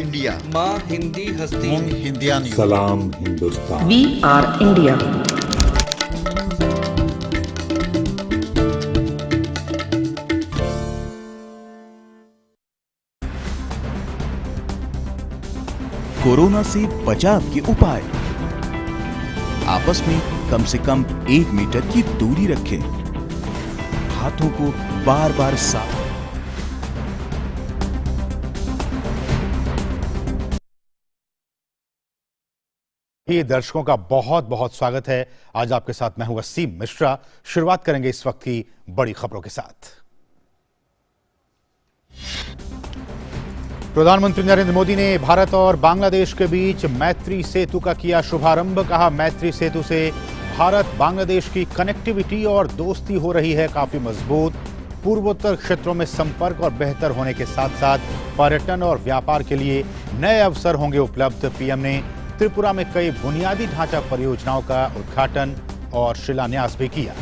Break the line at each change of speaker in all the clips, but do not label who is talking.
India
माँ हिंदी हस्ती
मूंग हिंदियान
सलाम Hindustan.
We are India.
Corona से बचाव के उपाय। आपस में कम से कम 1 मीटर की दूरी रखें। हाथों को बार बार साफ।
ये दर्शकों का बहुत बहुत स्वागत है। आज आपके साथ मैं हूं वसीम मिश्रा। शुरुआत करेंगे इस वक्त की बड़ी खबरों के साथ। प्रधानमंत्री नरेंद्र मोदी ने भारत और बांग्लादेश के बीच मैत्री सेतु का किया शुभारंभ। कहा, मैत्री सेतु से भारत बांग्लादेश की कनेक्टिविटी और दोस्ती हो रही है काफी मजबूत। पूर्वोत्तर क्षेत्रों में संपर्क और बेहतर होने के साथ साथ पर्यटन और व्यापार के लिए नए अवसर होंगे उपलब्ध। पीएम ने त्रिपुरा में कई बुनियादी ढांचा परियोजनाओं का उद्घाटन और शिलान्यास भी किया।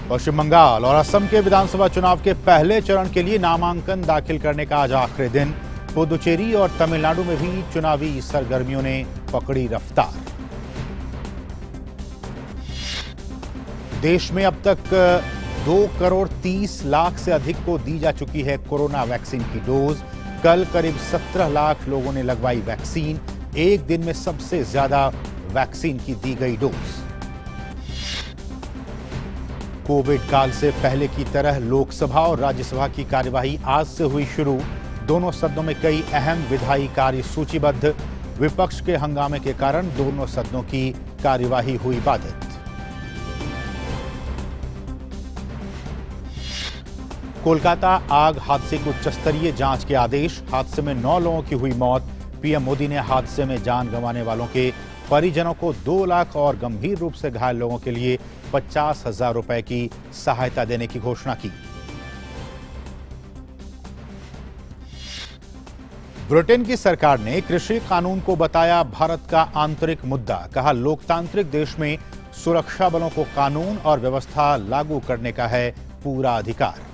पश्चिम बंगाल और असम के विधानसभा चुनाव के पहले चरण के लिए नामांकन दाखिल करने का आज आखिरी दिन। पुदुचेरी और तमिलनाडु में भी चुनावी सरगर्मियों ने पकड़ी रफ्तार। देश में अब तक 2,30,00,000 से अधिक को दी जा चुकी है कोरोना वैक्सीन की डोज। कल करीब 17 लाख लोगों ने लगवाई वैक्सीन। एक दिन में सबसे ज्यादा वैक्सीन की दी गई डोज। कोविड काल से पहले की तरह लोकसभा और राज्यसभा की कार्यवाही आज से हुई शुरू। दोनों सदनों में कई अहम विधायी कार्य सूचीबद्ध। विपक्ष के हंगामे के कारण दोनों सदनों की कार्यवाही हुई बाधित। कोलकाता आग हादसे की उच्च स्तरीय जांच के आदेश। हादसे में 9 लोगों की हुई मौत। पीएम मोदी ने हादसे में जान गंवाने वालों के परिजनों को 2 लाख और गंभीर रूप से घायल लोगों के लिए 50,000 रुपए की सहायता देने की घोषणा की। ब्रिटेन की सरकार ने कृषि कानून को बताया भारत का आंतरिक मुद्दा। कहा, लोकतांत्रिक देश में सुरक्षा बलों को कानून और व्यवस्था लागू करने का है पूरा अधिकार।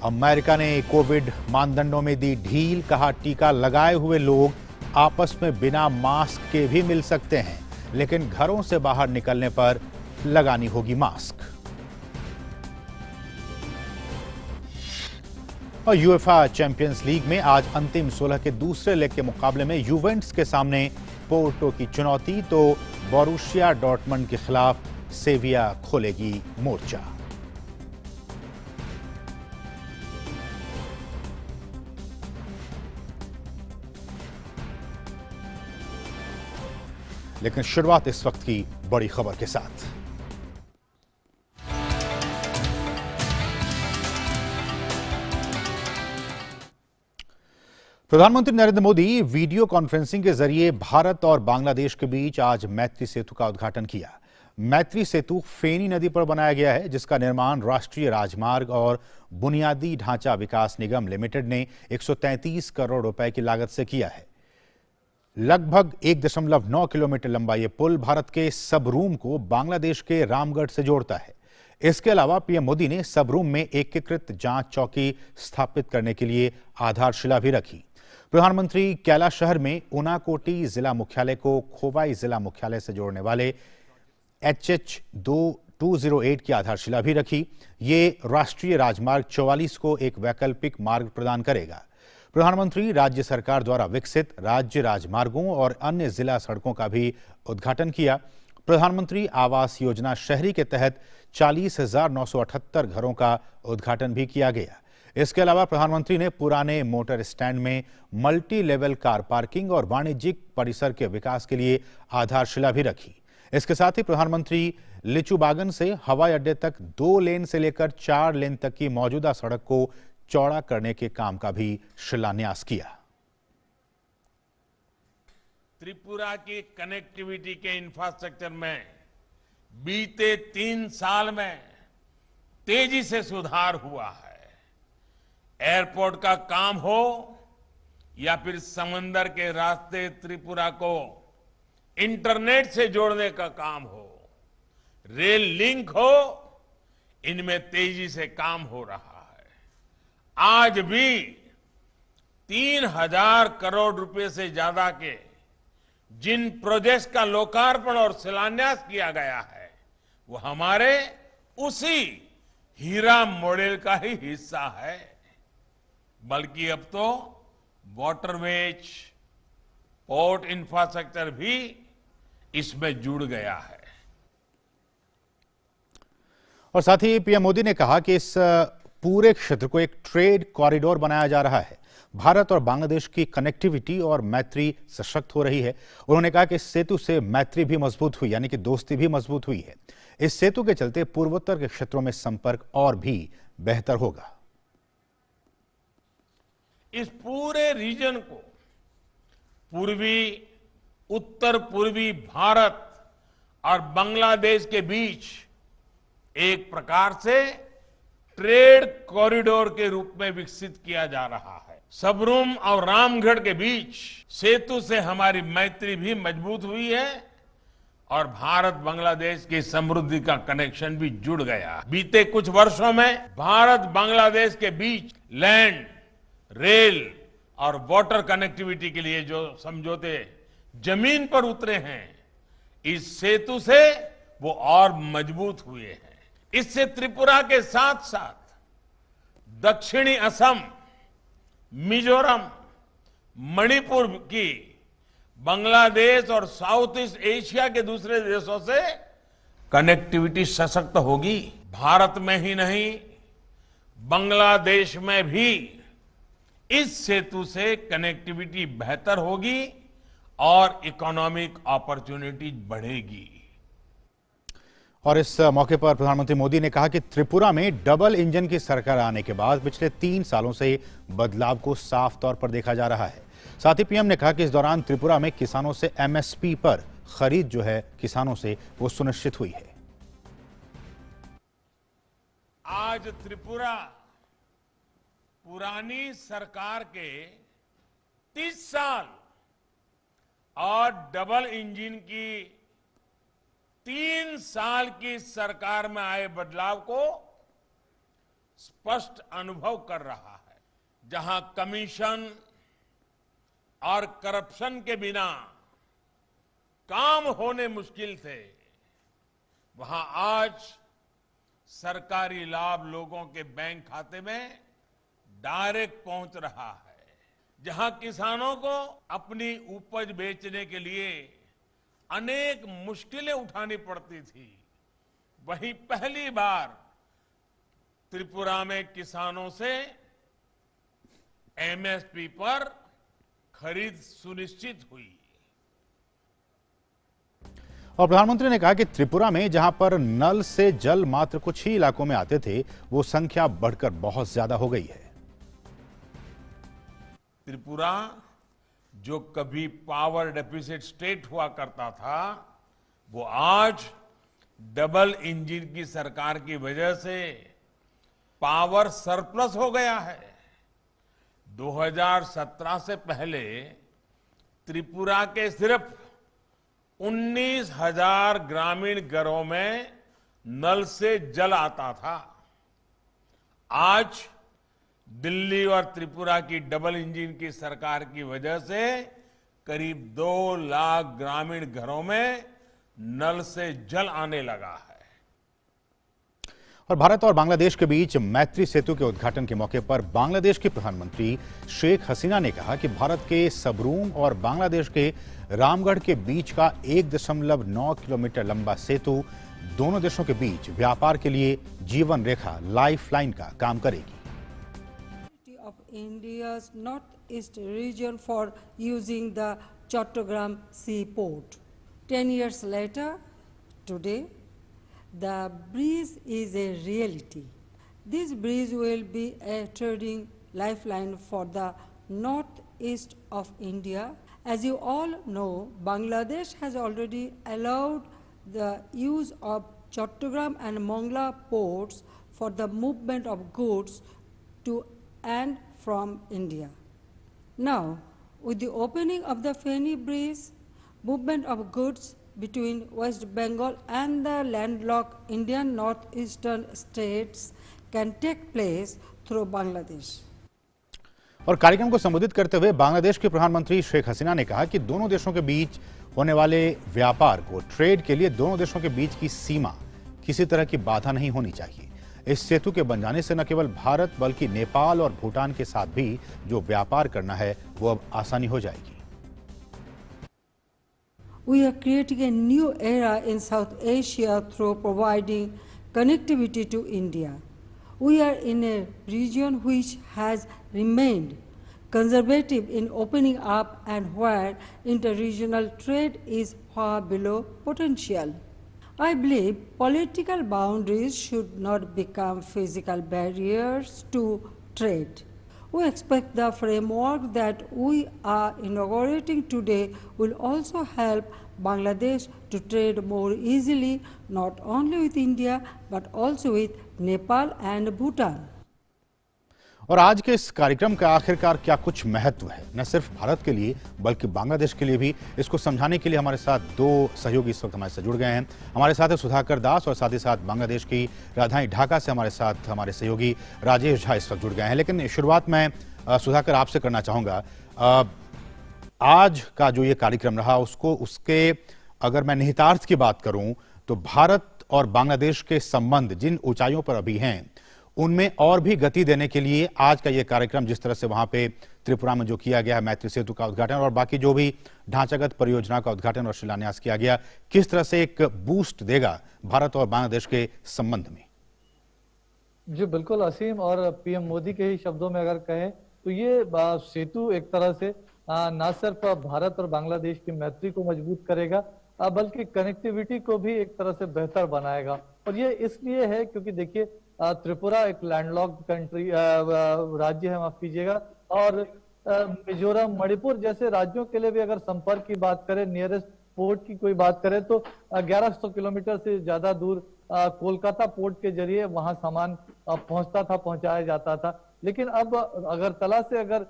अमेरिका ने कोविड मानदंडों में दी ढील। कहा, टीका लगाए हुए लोग आपस में बिना मास्क के भी मिल सकते हैं, लेकिन घरों से बाहर निकलने पर लगानी होगी मास्क। और यूएफा चैंपियंस लीग में आज अंतिम 16 के दूसरे लेग के मुकाबले में यूवेंट्स के सामने पोर्टो की चुनौती, तो बोरुसिया डॉर्टमंड के खिलाफ सेविया खोलेगी मोर्चा। लेकिन शुरुआत इस वक्त की बड़ी खबर के साथ। प्रधानमंत्री नरेंद्र मोदी वीडियो कॉन्फ्रेंसिंग के जरिए भारत और बांग्लादेश के बीच आज मैत्री सेतु का उद्घाटन किया। मैत्री सेतु फेनी नदी पर बनाया गया है, जिसका निर्माण राष्ट्रीय राजमार्ग और बुनियादी ढांचा विकास निगम लिमिटेड ने 133 करोड़ रुपए की लागत से किया है। लगभग 1.9 किलोमीटर लंबा यह पुल भारत के सबरूम को बांग्लादेश के रामगढ़ से जोड़ता है। इसके अलावा पीएम मोदी ने सबरूम में एकीकृत जांच चौकी स्थापित करने के लिए आधारशिला भी रखी। प्रधानमंत्री कैलाश शहर में उनाकोटी जिला मुख्यालय को खोवाई जिला मुख्यालय से जोड़ने वाले HH-208 की आधारशिला भी रखी। ये राष्ट्रीय राजमार्ग 44 को एक वैकल्पिक मार्ग प्रदान करेगा। प्रधानमंत्री राज्य सरकार द्वारा विकसित राज्य राजमार्गों और अन्य जिला सड़कों का भी उद्घाटन किया। प्रधानमंत्री आवास योजना शहरी के तहत 40,978 घरों का उद्घाटन भी किया गया। इसके अलावा प्रधानमंत्री ने पुराने मोटर स्टैंड में मल्टी लेवल कार पार्किंग और वाणिज्यिक परिसर के विकास के लिए आधारशिला भी रखी। इसके साथ ही प्रधानमंत्री लिचुबागन से हवाई अड्डे तक 2 लेन से लेकर 4 लेन तक की मौजूदा सड़क को चौड़ा करने के काम का भी शिलान्यास किया।
त्रिपुरा की कनेक्टिविटी के इंफ्रास्ट्रक्चर में बीते 3 साल में तेजी से सुधार हुआ है। एयरपोर्ट का काम हो या फिर समंदर के रास्ते त्रिपुरा को इंटरनेट से जोड़ने का काम हो, रेल लिंक हो, इनमें तेजी से काम हो रहा है। आज भी 3,000 करोड़ रुपए से ज्यादा के जिन प्रोजेक्ट्स का लोकार्पण और शिलान्यास किया गया है, वो हमारे उसी हीरा मॉडल का ही हिस्सा है। बल्कि अब तो वाटरवेज, पोर्ट इंफ्रास्ट्रक्चर भी इसमें जुड़ गया है।
और साथ ही पीएम मोदी ने कहा कि इस पूरे क्षेत्र को एक ट्रेड कॉरिडोर बनाया जा रहा है। भारत और बांग्लादेश की कनेक्टिविटी और मैत्री सशक्त हो रही है। उन्होंने कहा कि इस सेतु से मैत्री भी मजबूत हुई, यानी कि दोस्ती भी मजबूत हुई है। इस सेतु के चलते पूर्वोत्तर के क्षेत्रों में संपर्क और भी बेहतर होगा।
इस पूरे रीजन को पूर्वी, उत्तर पूर्वी भारत और बांग्लादेश के बीच एक प्रकार से ट्रेड कॉरिडोर के रूप में विकसित किया जा रहा है। सबरूम और रामगढ़ के बीच सेतु से हमारी मैत्री भी मजबूत हुई है और भारत बांग्लादेश की समृद्धि का कनेक्शन भी जुड़ गया। बीते कुछ वर्षों में भारत बांग्लादेश के बीच लैंड, रेल और वाटर कनेक्टिविटी के लिए जो समझौते जमीन पर उतरे हैं, इस सेतु से वो और मजबूत हुए हैं। इससे त्रिपुरा के साथ साथ दक्षिणी असम, मिजोरम, मणिपुर की, बांग्लादेश और साउथ ईस्ट एशिया के दूसरे देशों से कनेक्टिविटी सशक्त होगी। भारत में ही नहीं, बांग्लादेश में भी इस सेतु से कनेक्टिविटी बेहतर होगी और इकोनॉमिक अपॉर्चुनिटी बढ़ेगी।
और इस मौके पर प्रधानमंत्री मोदी ने कहा कि त्रिपुरा में डबल इंजन की सरकार आने के बाद पिछले 3 सालों से बदलाव को साफ तौर पर देखा जा रहा है। साथ ही पीएम ने कहा कि इस दौरान त्रिपुरा में किसानों से एमएसपी पर खरीद जो है किसानों से वो सुनिश्चित हुई है।
आज त्रिपुरा पुरानी सरकार के 30 साल और डबल इंजन की 3 साल की सरकार में आए बदलाव को स्पष्ट अनुभव कर रहा है। जहां कमीशन और करप्शन के बिना काम होने मुश्किल थे, वहां आज सरकारी लाभ लोगों के बैंक खाते में डायरेक्ट पहुंच रहा है। जहां किसानों को अपनी उपज बेचने के लिए अनेक मुश्किलें उठानी पड़ती थी, वहीं पहली बार त्रिपुरा में किसानों से एमएसपी पर खरीद सुनिश्चित हुई।
और प्रधानमंत्री ने कहा कि त्रिपुरा में जहां पर नल से जल मात्र कुछ ही इलाकों में आते थे, वो संख्या बढ़कर बहुत ज्यादा हो गई है।
त्रिपुरा जो कभी पावर डेफिसिट स्टेट हुआ करता था, वो आज डबल इंजन की सरकार की वजह से पावर सरप्लस हो गया है। 2017 से पहले त्रिपुरा के सिर्फ 19,000 ग्रामीण घरों में नल से जल आता था। आज दिल्ली और त्रिपुरा की डबल इंजन की सरकार की वजह से करीब 2 लाख ग्रामीण घरों में नल से जल आने लगा है।
और भारत और बांग्लादेश के बीच मैत्री सेतु के उद्घाटन के मौके पर बांग्लादेश की प्रधानमंत्री शेख हसीना ने कहा कि भारत के सबरूम और बांग्लादेश के रामगढ़ के बीच का 1.9 किलोमीटर लंबा सेतु दोनों देशों के बीच व्यापार के लिए जीवन रेखा, लाइफलाइन का काम करेगी।
India's northeast region for using the Chattogram seaport. 10 years later, today, the bridge is a reality. This bridge will be a trading lifeline for the northeast of India. As you all know, Bangladesh has already allowed the use of Chattogram and Mongla ports for the movement of goods to and from India. Now, with the opening of the Feni Bridge, movement of goods between West Bengal and the landlocked Indian northeastern states can take place through Bangladesh.
और कार्यक्रम को संबोधित करते हुए बांग्लादेश के प्रधानमंत्री शेख हसीना ने कहा कि दोनों देशों के बीच होने वाले व्यापार को, ट्रेड के लिए दोनों देशों के बीच की सीमा किसी तरह की बाधा नहीं होनी चाहिए। इस सेतु के बन जाने से न केवल भारत बल्कि नेपाल और भूटान के साथ भी जो व्यापार करना है वो अब आसानी हो जाएगी।
We are creating a new era in South Asia through providing connectivity to India. We are in a region which has remained conservative in opening up and where interregional trade is far below potential. I believe political boundaries should not become physical barriers to trade. We expect the framework that we are inaugurating today will also help Bangladesh to trade more easily not only with India but also with Nepal and Bhutan.
और आज के इस कार्यक्रम का आखिरकार क्या कुछ महत्व है, न सिर्फ भारत के लिए बल्कि बांग्लादेश के लिए भी, इसको समझाने के लिए हमारे साथ दो सहयोगी इस वक्त हमारे साथ जुड़ गए हैं। हमारे साथ है सुधाकर दास और साथ ही साथ बांग्लादेश की राजधानी ढाका से हमारे साथ हमारे सहयोगी राजेश झा इस वक्त जुड़ गए हैं। लेकिन शुरुआत मैं सुधाकर आपसे करना चाहूँगा, आज का जो ये कार्यक्रम रहा उसके अगर मैं निहितार्थ की बात करूँ तो भारत और बांग्लादेश के संबंध जिन ऊंचाइयों पर अभी हैं उनमें और भी गति देने के लिए आज का ये कार्यक्रम, जिस तरह से वहां पे त्रिपुरा में जो किया गया है मैत्री सेतु का उद्घाटन और बाकी जो भी ढांचागत परियोजना का उद्घाटन और शिलान्यास किया गया, किस तरह से एक बूस्ट देगा भारत और बांग्लादेश के संबंध में?
जी बिल्कुल असीम, और पीएम मोदी के ही शब्दों में अगर कहें तो ये सेतु एक तरह से न सिर्फ भारत और बांग्लादेश की मैत्री को मजबूत करेगा बल्कि कनेक्टिविटी को भी एक तरह से बेहतर बनाएगा। और ये इसलिए है क्योंकि देखिए त्रिपुरा एक लैंडलॉक्ड कंट्री राज्य है, माफ कीजिएगा, और मिजोरम, मणिपुर जैसे राज्यों के लिए भी अगर संपर्क की बात करें, नियरेस्ट पोर्ट की कोई बात करें तो 1100 किलोमीटर से ज्यादा दूर कोलकाता पोर्ट के जरिए वहां सामान पहुंचता था, पहुंचाया जाता था। लेकिन अब अगरतला से अगर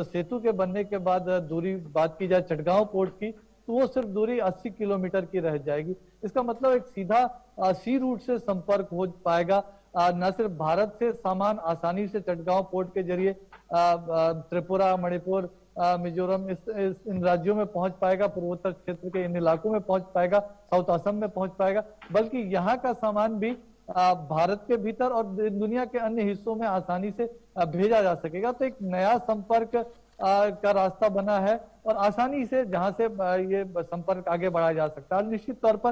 सेतु के बनने के बाद दूरी बात की जाए चटगांव पोर्ट की तो वो सिर्फ दूरी 80 किलोमीटर की रह जाएगी। इसका मतलब एक सीधा सी रूट से संपर्क हो पाएगा। न सिर्फ भारत से सामान आसानी से चटगांव पोर्ट के जरिए त्रिपुरा, मणिपुर, मिजोरम इन राज्यों में पहुंच पाएगा, पूर्वोत्तर क्षेत्र के इन इलाकों में पहुंच पाएगा, साउथ असम में पहुंच पाएगा, बल्कि यहाँ का सामान भी भारत के भीतर और दुनिया के अन्य हिस्सों में आसानी से भेजा जा सकेगा। तो एक नया संपर्क का रास्ता बना है और आसानी से जहां से ये संपर्क आगे बढ़ाया जा सकता है। निश्चित तौर पर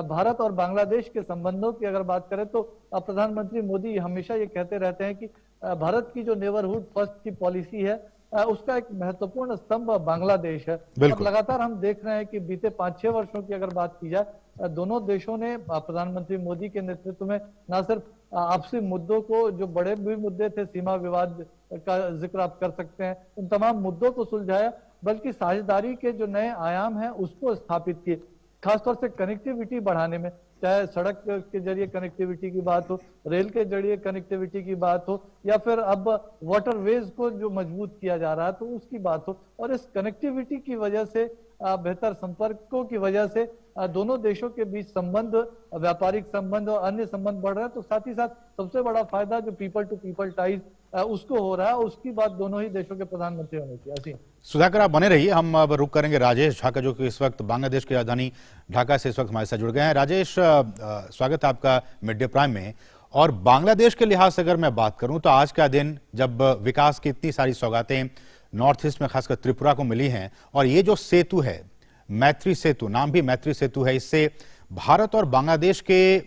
भारत और बांग्लादेश के संबंधों की अगर बात करें तो प्रधानमंत्री मोदी हमेशा ये कहते रहते हैं कि भारत की जो नेबरहुड फर्स्ट की पॉलिसी है उसका एक महत्वपूर्ण स्तंभ बांग्लादेश है। और लगातार हम देख रहे हैं कि बीते 5-6 वर्षों की अगर बात की जाए दोनों देशों ने प्रधानमंत्री मोदी के नेतृत्व में न सिर्फ आपसी मुद्दों को, जो बड़े भी मुद्दे थे, सीमा विवाद का जिक्र आप कर सकते हैं, उन तमाम मुद्दों को सुलझाया, बल्कि साझेदारी के जो नए आयाम हैं उसको स्थापित किए, खासतौर से कनेक्टिविटी बढ़ाने में, चाहे सड़क के जरिए कनेक्टिविटी की बात हो, रेल के जरिए कनेक्टिविटी की बात हो, या फिर अब वाटरवेज को जो मजबूत किया जा रहा है तो उसकी बात हो। और इस कनेक्टिविटी की वजह से, बेहतर संपर्कों की वजह से दोनों देशों के बीच संबंध, व्यापारिक संबंध और अन्य संबंध बढ़ रहे हैं। तो साथ ही साथ सबसे बड़ा फायदा जो पीपल टू पीपल टाइज उसको हो रहा है, उसकी बात दोनों ही देशों के प्रधानमंत्री होने की।
सुधाकर आप बने रहिए, हम अब रुक करेंगे राजेश झा का, जो कि इस वक्त बांग्लादेश की राजधानी ढाका से इस वक्त हमारे साथ जुड़ गए हैं। राजेश, स्वागत है आपका मिड डे प्राइम में। और बांग्लादेश के लिहाज से अगर मैं बात करूं तो आज का दिन जब विकास की इतनी सारी सौगातें नॉर्थ ईस्ट में खासकर त्रिपुरा को मिली हैं, और ये जो सेतु है मैत्री सेतु, नाम भी मैत्री सेतु है, इससे भारत और बांग्लादेश के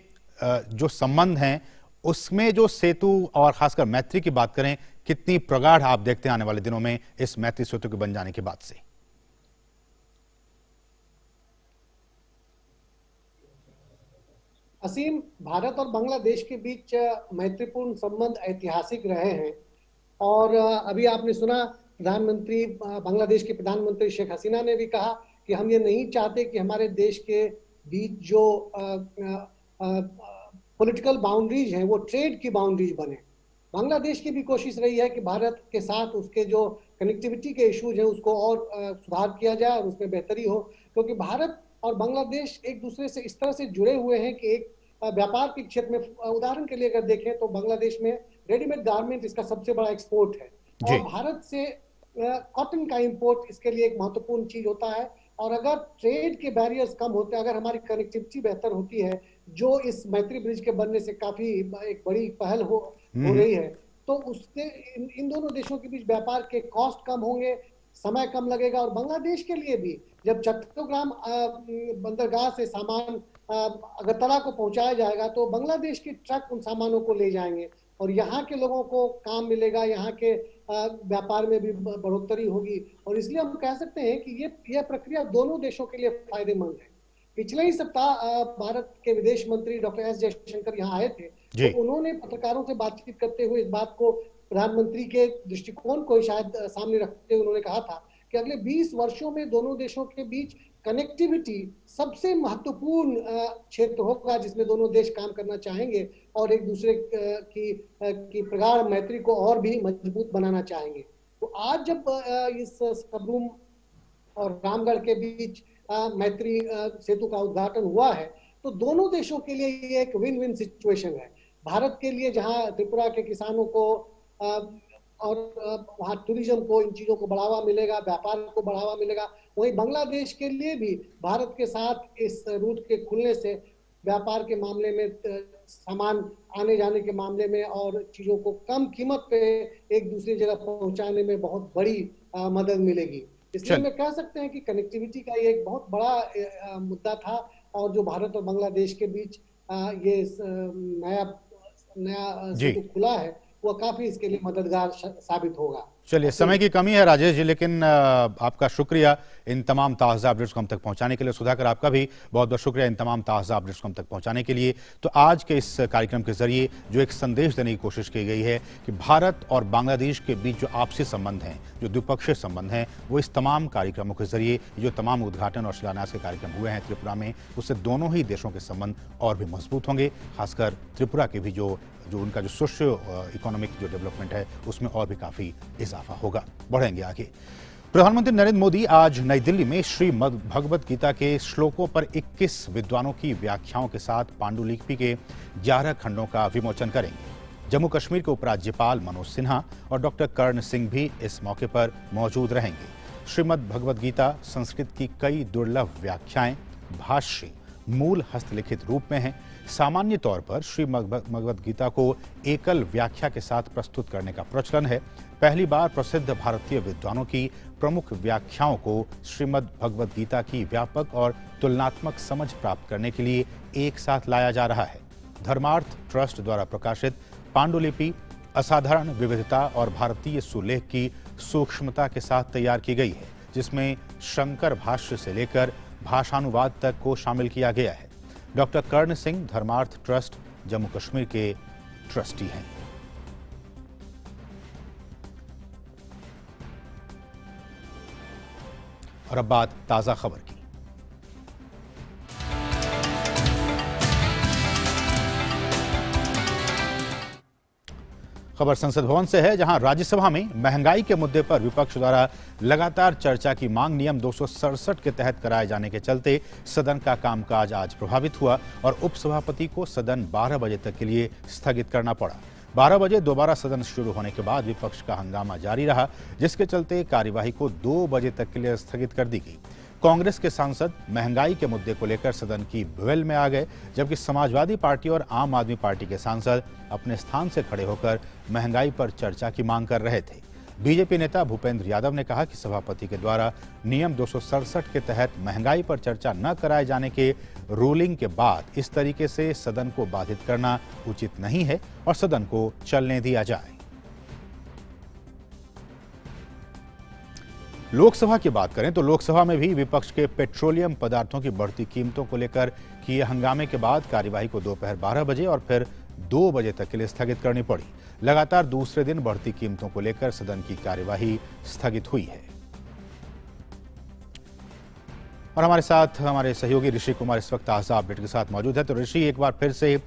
जो संबंध हैं उसमें जो सेतु और खासकर मैत्री की बात करें, कितनी प्रगाढ़ आप देखते हैं आने वाले दिनों में इस मैत्री सेतु के बन जाने के बाद से?
असीम, भारत और बांग्लादेश के बीच मैत्रीपूर्ण संबंध ऐतिहासिक रहे हैं। और अभी आपने सुना प्रधानमंत्री, बांग्लादेश के प्रधानमंत्री शेख हसीना ने भी कहा कि हम ये नहीं चाहते कि हमारे देश के बीच जो पॉलिटिकल बाउंड्रीज हैं वो ट्रेड की बाउंड्रीज बने। बांग्लादेश की भी कोशिश रही है कि भारत के साथ उसके जो कनेक्टिविटी के इश्यूज हैं उसको और सुधार किया जाए और उसमें बेहतरी हो। क्योंकि भारत और बांग्लादेश एक दूसरे से इस तरह से जुड़े हुए हैं कि एक व्यापार के क्षेत्र में, उदाहरण के लिए अगर देखें तो बांग्लादेश में रेडीमेड गारमेंट इसका सबसे बड़ा एक्सपोर्ट है और भारत से कॉटन का इंपोर्ट इसके लिए एक महत्वपूर्ण चीज होता है। और अगर ट्रेड के बैरियर्स कम होते हैं, अगर हमारी कनेक्टिविटी बेहतर होती है, जो इस मैत्री ब्रिज के बनने से काफी एक बड़ी पहल हो रही है, तो उससे इन दोनों देशों के बीच व्यापार के कॉस्ट कम होंगे, समय कम लगेगा। और बांग्लादेश के लिए भी जब चट्टग्राम बंदरगाह से सामान अगरतला को पहुंचाया जाएगा तो बांग्लादेश के ट्रक उन सामानों को ले जाएंगे और यहाँ के लोगों को काम मिलेगा, यहाँ के व्यापार में भी बढ़ोतरी होगी। और इसलिए हम कह सकते हैं कि यह प्रक्रिया दोनों देशों के लिए फायदेमंद है। पिछले ही सप्ताह भारत के विदेश मंत्री डॉक्टर एस जयशंकर यहाँ आए थे, तो उन्होंने पत्रकारों से बातचीत करते हुए इस बात को प्रधानमंत्री के दृष्टिकोण को शायद सामने रखते हुए उन्होंने कहा था कि अगले 20 वर्षों में दोनों देशों के बीच कनेक्टिविटी सबसे महत्वपूर्ण क्षेत्र होगा जिसमें दोनों देश काम करना चाहेंगे और एक दूसरे की प्रगाढ़ मैत्री को और भी मजबूत बनाना चाहेंगे। तो आज जब इस सबरूम और रामगढ़ के बीच मैत्री सेतु का उद्घाटन हुआ है तो दोनों देशों के लिए ये एक विन विन सिचुएशन है। भारत के लिए जहां त्रिपुरा के किसानों को और वहाँ टूरिज्म को, इन चीजों को बढ़ावा मिलेगा, व्यापार को बढ़ावा मिलेगा, वहीं बांग्लादेश के लिए भी भारत के साथ इस रूट के खुलने से व्यापार के मामले में, सामान आने जाने के मामले में और चीजों को कम कीमत पे एक दूसरी जगह पहुंचाने में बहुत बड़ी मदद मिलेगी। इसलिए मैं कह सकते हैं कि कनेक्टिविटी का ये एक बहुत बड़ा मुद्दा था और जो भारत और बांग्लादेश के बीच ये नया सेतु खुला है वो काफी इसके लिए मददगार साबित होगा।
चलिए, समय की कमी है राजेश जी, लेकिन आपका शुक्रिया इन तमाम ताज़ा अपडेट्स को हम तक पहुंचाने के लिए। सुधाकर, आपका भी बहुत बहुत शुक्रिया इन तमाम ताज़ा अपडेट्स को हम तक पहुंचाने के लिए। तो आज के इस कार्यक्रम के जरिए जो एक संदेश देने की कोशिश की गई है कि भारत और बांग्लादेश के बीच जो आपसी संबंध हैं, जो द्विपक्षीय संबंध हैं, वो इस तमाम कार्यक्रमों के जरिए, जो तमाम उद्घाटन और शिलान्यास के कार्यक्रम हुए हैं त्रिपुरा में, उससे दोनों ही देशों के संबंध और भी मजबूत होंगे। खासकर त्रिपुरा के भी जो उनका जो सोशियो इकोनॉमिक जो डेवलपमेंट है उसमें और भी काफी इजाफा होगा। बढ़ेंगे आगे। प्रधानमंत्री नरेंद्र मोदी आज नई दिल्ली में श्रीमद् भगवत गीता के श्लोकों पर 21 विद्वानों की व्याख्याओं के साथ पांडुलिपि के 11 खंडों का विमोचन करेंगे। जम्मू कश्मीर के उपराज्यपाल मनोज सिन्हा और डॉक्टर कर्ण सिंह भी इस मौके पर मौजूद रहेंगे। श्रीमद् भगवत गीता संस्कृत की कई दुर्लभ व्याख्याएं भाष्य मूल हस्तलिखित रूप में हैं। सामान्य तौर पर श्रीमद् भगवत गीता को एकल व्याख्या के साथ प्रस्तुत करने का प्रचलन है। पहली बार प्रसिद्ध भारतीय विद्वानों की प्रमुख व्याख्याओं को श्रीमद् भगवत गीता की व्यापक और तुलनात्मक समझ प्राप्त करने के लिए एक साथ लाया जा रहा है। धर्मार्थ ट्रस्ट द्वारा प्रकाशित पांडुलिपि असाधारण विविधता और भारतीय सुलेख की सूक्ष्मता के साथ तैयार की गई है, जिसमें शंकर भाष्य से लेकर भाषानुवाद तक को शामिल किया गया है। डॉक्टर कर्ण सिंह धर्मार्थ ट्रस्ट जम्मू कश्मीर के ट्रस्टी हैं। और अब बात ताजा खबर की। खबर संसद भवन से है, जहां राज्यसभा में महंगाई के मुद्दे पर विपक्ष द्वारा लगातार चर्चा की मांग नियम 267 के तहत कराए जाने के चलते सदन का कामकाज आज प्रभावित हुआ और उपसभापति को सदन 12 बजे तक के लिए स्थगित करना पड़ा। 12 बजे दोबारा सदन शुरू होने के बाद विपक्ष का हंगामा जारी रहा, जिसके चलते कार्यवाही को 2 बजे तक के लिए स्थगित कर दी गई। कांग्रेस के सांसद महंगाई के मुद्दे को लेकर सदन की बेल में आ गए, जबकि समाजवादी पार्टी और आम आदमी पार्टी के सांसद अपने स्थान से खड़े होकर महंगाई पर चर्चा की मांग कर रहे थे। बीजेपी नेता भूपेंद्र यादव ने कहा कि सभापति के द्वारा नियम 267 के तहत महंगाई पर चर्चा न कराए जाने के रूलिंग के बाद इस तरीके से सदन को बाधित करना उचित नहीं है और सदन को चलने दिया जाए। लोकसभा की बात करें तो लोकसभा में भी विपक्ष के पेट्रोलियम पदार्थों की बढ़ती कीमतों को लेकर किए हंगामे के बाद कार्यवाही को दोपहर 12 बजे और फिर 2 बजे तक के लिए स्थगित करनी पड़ी। लगातार दूसरे दिन बढ़ती कीमतों को लेकर सदन की कार्यवाही स्थगित हुई है। और हमारे साथ हमारे सहयोगी ऋषि कुमार इस वक्त ताजा अपडेट के साथ मौजूद है। तो ऋषि, एक बार फिर से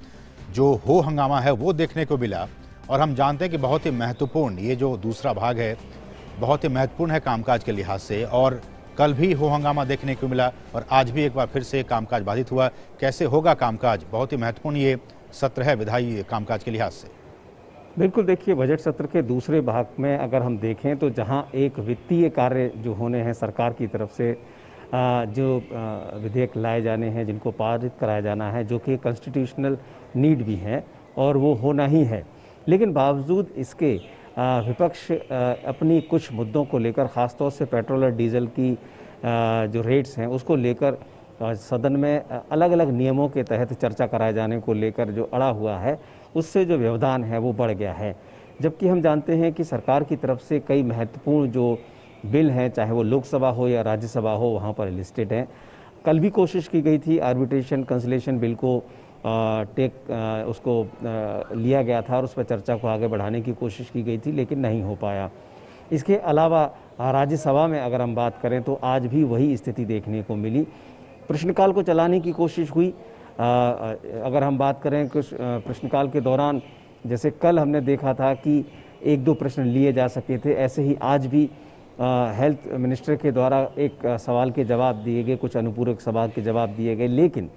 जो हो हंगामा है वो देखने को मिला और हम जानते हैं कि बहुत ही महत्वपूर्ण ये जो दूसरा भाग है बहुत ही महत्वपूर्ण है कामकाज के लिहाज से और कल भी हो हंगामा देखने को मिला और आज भी एक बार फिर से कामकाज बाधित हुआ। कैसे होगा कामकाज? बहुत ही महत्वपूर्ण ये सत्र है विधायी कामकाज के लिहाज से।
बिल्कुल, देखिए बजट सत्र के दूसरे भाग में अगर हम देखें तो जहां एक वित्तीय कार्य जो होने हैं सरकार की तरफ से, जो विधेयक लाए जाने हैं, जिनको पारित कराया जाना है, जो कि कॉन्स्टिट्यूशनल नीड भी है और वो होना ही है, लेकिन बावजूद इसके विपक्ष अपनी कुछ मुद्दों को लेकर, ख़ासतौर से पेट्रोल और डीजल की जो रेट्स हैं उसको लेकर सदन में अलग अलग नियमों के तहत चर्चा कराए जाने को लेकर जो अड़ा हुआ है, उससे जो व्यवधान है वो बढ़ गया है। जबकि हम जानते हैं कि सरकार की तरफ से कई महत्वपूर्ण जो बिल हैं, चाहे वो लोकसभा हो या राज्यसभा हो, वहाँ पर लिस्टेड हैं। कल भी कोशिश की गई थी, आर्बिट्रेशन कंसलेशन बिल को उसको लिया गया था और उस पर चर्चा को आगे बढ़ाने की कोशिश की गई थी, लेकिन नहीं हो पाया। इसके अलावा राज्यसभा में अगर हम बात करें तो आज भी वही स्थिति देखने को मिली। प्रश्नकाल को चलाने की कोशिश हुई। अगर हम बात करें कुछ प्रश्नकाल के दौरान, जैसे कल हमने देखा था कि एक दो प्रश्न लिए जा सके थे, ऐसे ही आज भी हेल्थ मिनिस्टर के द्वारा एक सवाल के जवाब दिए गए, कुछ अनुपूरक सवाल के जवाब दिए गए, लेकिन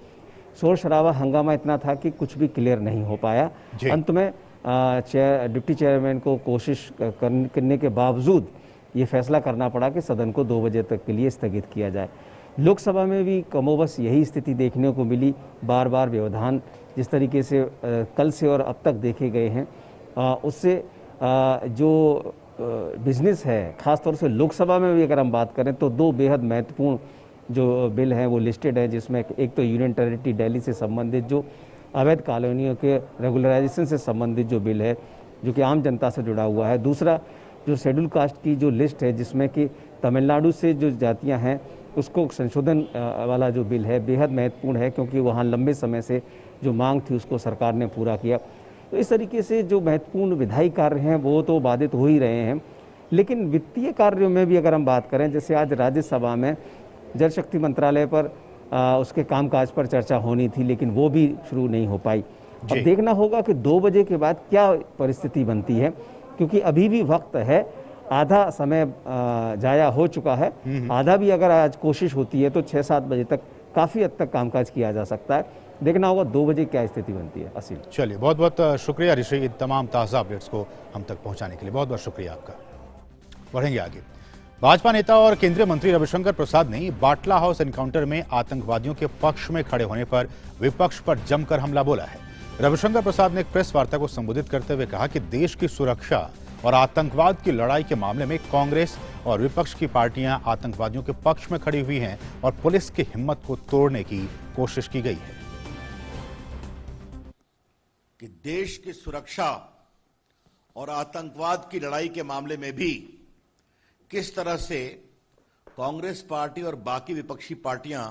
शोर शराबा हंगामा इतना था कि कुछ भी क्लियर नहीं हो पाया। अंत में डिप्टी चेयरमैन को कोशिश करने के बावजूद ये फैसला करना पड़ा कि सदन को 2 बजे तक के लिए स्थगित किया जाए। लोकसभा में भी कमोबस यही स्थिति देखने को मिली। बार बार व्यवधान जिस तरीके से कल से और अब तक देखे गए हैं, उससे जो बिजनेस है, ख़ासतौर से लोकसभा में भी अगर हम बात करें तो 2 बेहद महत्वपूर्ण जो बिल हैं वो लिस्टेड है, जिसमें एक तो यूनियन टेरिटरी दिल्ली से संबंधित जो अवैध कॉलोनियों के रेगुलराइजेशन से संबंधित जो बिल है, जो कि आम जनता से जुड़ा हुआ है। दूसरा जो शेड्यूल कास्ट की जो लिस्ट है, जिसमें कि तमिलनाडु से जो जातियां हैं उसको संशोधन वाला जो बिल है, बेहद महत्वपूर्ण है, क्योंकि वहाँ लंबे समय से जो मांग थी उसको सरकार ने पूरा किया। तो इस तरीके से जो महत्वपूर्ण विधायी कार्य हैं वो तो बाधित हो ही रहे हैं, लेकिन वित्तीय कार्यों में भी अगर हम बात करें, जैसे आज राज्यसभा में जल शक्ति मंत्रालय पर उसके कामकाज पर चर्चा होनी थी, लेकिन वो भी शुरू नहीं हो पाई। अब देखना होगा कि 2 बजे के बाद क्या परिस्थिति बनती है, क्योंकि अभी भी वक्त है, आधा समय जाया हो चुका है। आधा भी अगर आज कोशिश होती है तो 6-7 बजे तक काफ़ी हद तक कामकाज किया जा सकता है। देखना होगा 2 बजे क्या स्थिति बनती है। असीम, चलिए,
बहुत बहुत शुक्रिया ऋषि, इन तमाम ताज़ा अपडेट्स को हम तक पहुंचाने के लिए बहुत बहुत शुक्रिया आपका। बढ़ेंगे आगे। भाजपा नेता और केंद्रीय मंत्री रविशंकर प्रसाद ने बाटला हाउस एनकाउंटर में आतंकवादियों के पक्ष में खड़े होने पर विपक्ष पर जमकर हमला बोला है। रविशंकर प्रसाद ने एक प्रेस वार्ता को संबोधित करते हुए कहा कि देश की सुरक्षा और आतंकवाद की लड़ाई के मामले में कांग्रेस और विपक्ष की पार्टियां आतंकवादियों के पक्ष में खड़ी हुई हैं और पुलिस की हिम्मत को तोड़ने की कोशिश की गई है।
कि देश की सुरक्षा और आतंकवाद की लड़ाई के मामले में भी किस तरह से कांग्रेस पार्टी और बाकी विपक्षी पार्टियां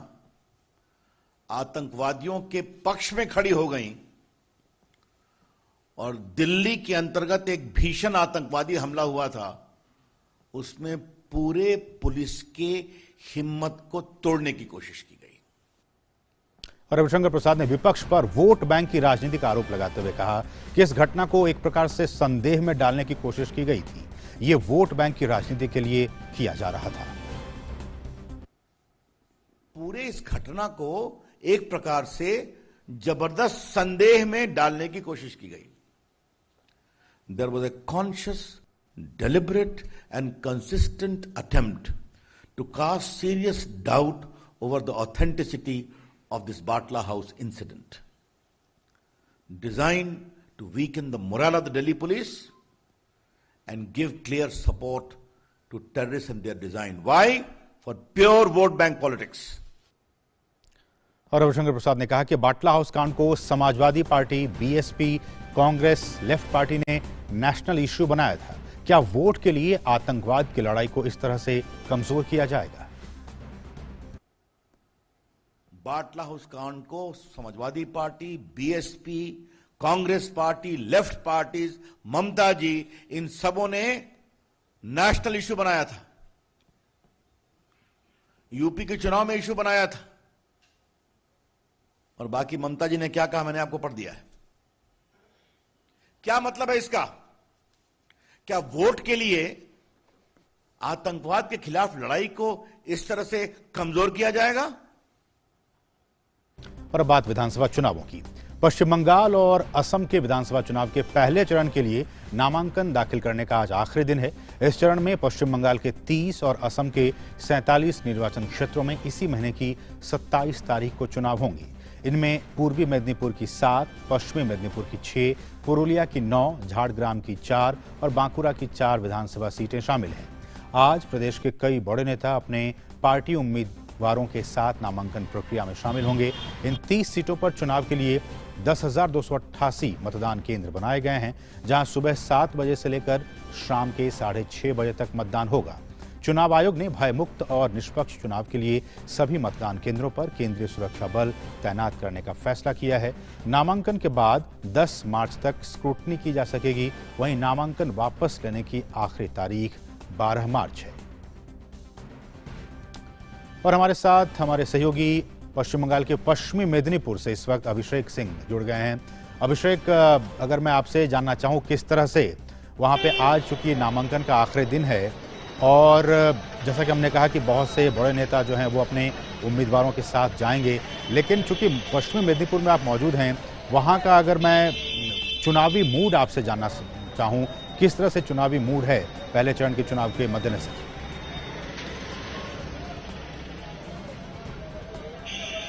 आतंकवादियों के पक्ष में खड़ी हो गईं और दिल्ली के अंतर्गत एक भीषण आतंकवादी हमला हुआ था, उसमें पूरे पुलिस के हिम्मत को तोड़ने की कोशिश की गई।
और रविशंकर प्रसाद ने विपक्ष पर वोट बैंक की राजनीति का आरोप लगाते हुए कहा कि इस घटना को एक प्रकार से संदेह में डालने की कोशिश की गई थी। ये वोट बैंक की राजनीति के लिए किया जा रहा था।
पूरे इस घटना को एक प्रकार से जबरदस्त संदेह में डालने की कोशिश की गई। There was a conscious, deliberate and consistent attempt to cast serious doubt over the authenticity of this Batla House incident, designed to weaken the morale of the Delhi police and give clear support to terrorists and their design. Why? For pure vote bank politics.
और रविशंकर प्रसाद ने कहा कि बाटला हाउस कांड को Samajwadi party, BSP, Congress, left party ने national issue बनाया था। क्या वोट के लिए आतंकवाद की लड़ाई को इस तरह से कमजोर किया जाएगा?
बाटला हाउस कांड को Samajwadi party, BSP, Congress party, left parties, Mamata ji, इन सबों ने नेशनल इश्यू बनाया था। यूपी के चुनाव में इश्यू बनाया था। और बाकी ममता जी ने क्या कहा मैंने आपको पढ़ दिया है। क्या मतलब है इसका? क्या वोट के लिए आतंकवाद के खिलाफ लड़ाई को इस तरह से कमजोर किया जाएगा।
और अब बात विधानसभा चुनावों की। पश्चिम बंगाल और असम के विधानसभा चुनाव के पहले चरण के लिए नामांकन दाखिल करने का आज आखिरी दिन है। इस चरण में पश्चिम बंगाल के 30 और असम के 47 निर्वाचन क्षेत्रों में इसी महीने की 27 तारीख को चुनाव होंगे। इनमें पूर्वी मेदिनीपुर की 7, पश्चिमी मेदिनीपुर की 6, पुरुलिया की 9, झारग्राम की 4 और बांकुरा की 4 विधानसभा सीटें शामिल हैं। आज प्रदेश के कई बड़े नेता अपने पार्टी उम्मीदवारों के साथ नामांकन प्रक्रिया में शामिल होंगे। इन 30 सीटों पर चुनाव के लिए 10,288 मतदान केंद्र बनाए गए हैं, जहां सुबह 7 बजे से लेकर शाम के 6:30 बजे तक मतदान होगा। चुनाव आयोग ने भयमुक्त और निष्पक्ष चुनाव के लिए सभी मतदान केंद्रों पर केंद्रीय सुरक्षा बल तैनात करने का फैसला किया है। नामांकन के बाद 10 मार्च तक स्क्रूटनी की जा सकेगी। वहीं नामांकन वापस लेने की आखिरी तारीख 12 मार्च है। और हमारे साथ हमारे सहयोगी पश्चिम बंगाल के पश्चिमी मेदिनीपुर से इस वक्त अभिषेक सिंह जुड़ गए हैं। अभिषेक, अगर मैं आपसे जानना चाहूं किस तरह से वहां पे आज चूंकि नामांकन का आखिरी दिन है और जैसा कि हमने कहा कि बहुत से बड़े नेता जो हैं वो अपने उम्मीदवारों के साथ जाएंगे, लेकिन चूंकि पश्चिमी मेदिनीपुर में आप मौजूद हैं, वहां का अगर मैं चुनावी मूड आपसे जानना चाहूं, किस तरह से चुनावी मूड है पहले चरण के चुनाव के मद्देनजर?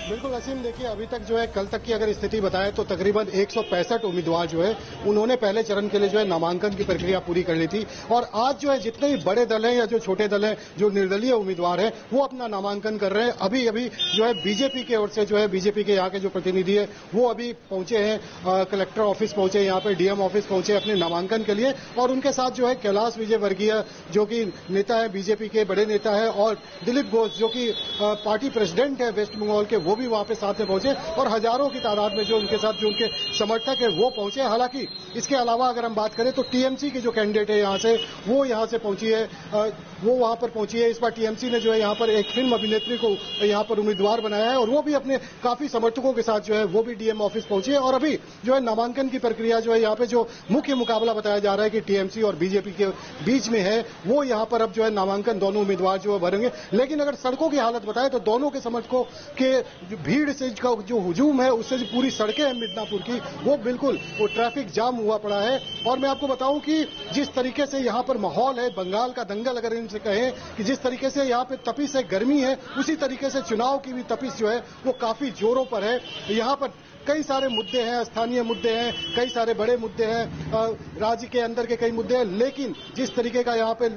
बिल्कुल असीम, देखिए अभी तक जो है कल तक की अगर स्थिति बताएं तो तकरीबन 165 उम्मीदवार जो है उन्होंने पहले चरण के लिए जो है नामांकन की प्रक्रिया पूरी कर ली थी। और आज जो है जितने भी बड़े दल हैं या जो छोटे दल हैं, जो निर्दलीय उम्मीदवार हैं, वो अपना नामांकन कर रहे हैं। अभी अभी जो है बीजेपी की ओर से जो है बीजेपी के यहाँ के जो प्रतिनिधि है वो अभी पहुंचे हैं, कलेक्टर ऑफिस पहुंचे, यहाँ पे डीएम ऑफिस पहुंचे अपने नामांकन के लिए। और उनके साथ जो है कैलाश विजयवर्गीय जो कि नेता है, बीजेपी के बड़े नेता है, और दिलीप घोष जो कि पार्टी प्रेसिडेंट है वेस्ट बंगाल के, वो भी वहां पे साथ में पहुंचे। और हजारों की तादाद में जो उनके साथ जो उनके समर्थक है वो पहुंचे। हालांकि इसके अलावा अगर हम बात करें तो टीएमसी की जो कैंडिडेट है यहाँ से, वो यहाँ से पहुंची है, वो वहां पर पहुंची है। इस बार टीएमसी ने जो है यहाँ पर एक फिल्म अभिनेत्री को यहाँ पर उम्मीदवार बनाया है और वो भी अपने काफी समर्थकों के साथ जो है वो भी डीएम ऑफिस पहुंची है। और अभी जो है नामांकन की प्रक्रिया जो है यहाँ पे जो मुख्य मुकाबला बताया जा रहा है कि टीएमसी और बीजेपी के बीच में है, वो यहाँ पर अब जो है नामांकन दोनों उम्मीदवार जो है भरेंगे। लेकिन अगर सड़कों की हालत बताएं तो दोनों के समर्थकों के भीड़ से का जो हुजूम है, उससे जो पूरी सड़कें हैं मिदनापुर की, वो बिल्कुल वो ट्रैफिक जाम हुआ पड़ा है। और मैं आपको बताऊं कि जिस तरीके से यहाँ पर माहौल है, बंगाल का दंगल अगर इनसे कहें कि जिस तरीके से यहाँ पे तपिश है, गर्मी है, उसी तरीके से चुनाव की भी तपिश जो है वो काफी जोरों पर है। यहाँ पर कई सारे मुद्दे हैं, स्थानीय मुद्दे हैं, कई सारे बड़े मुद्दे हैं, राज्य के अंदर के कई मुद्दे हैं। लेकिन जिस तरीके का यहाँ पे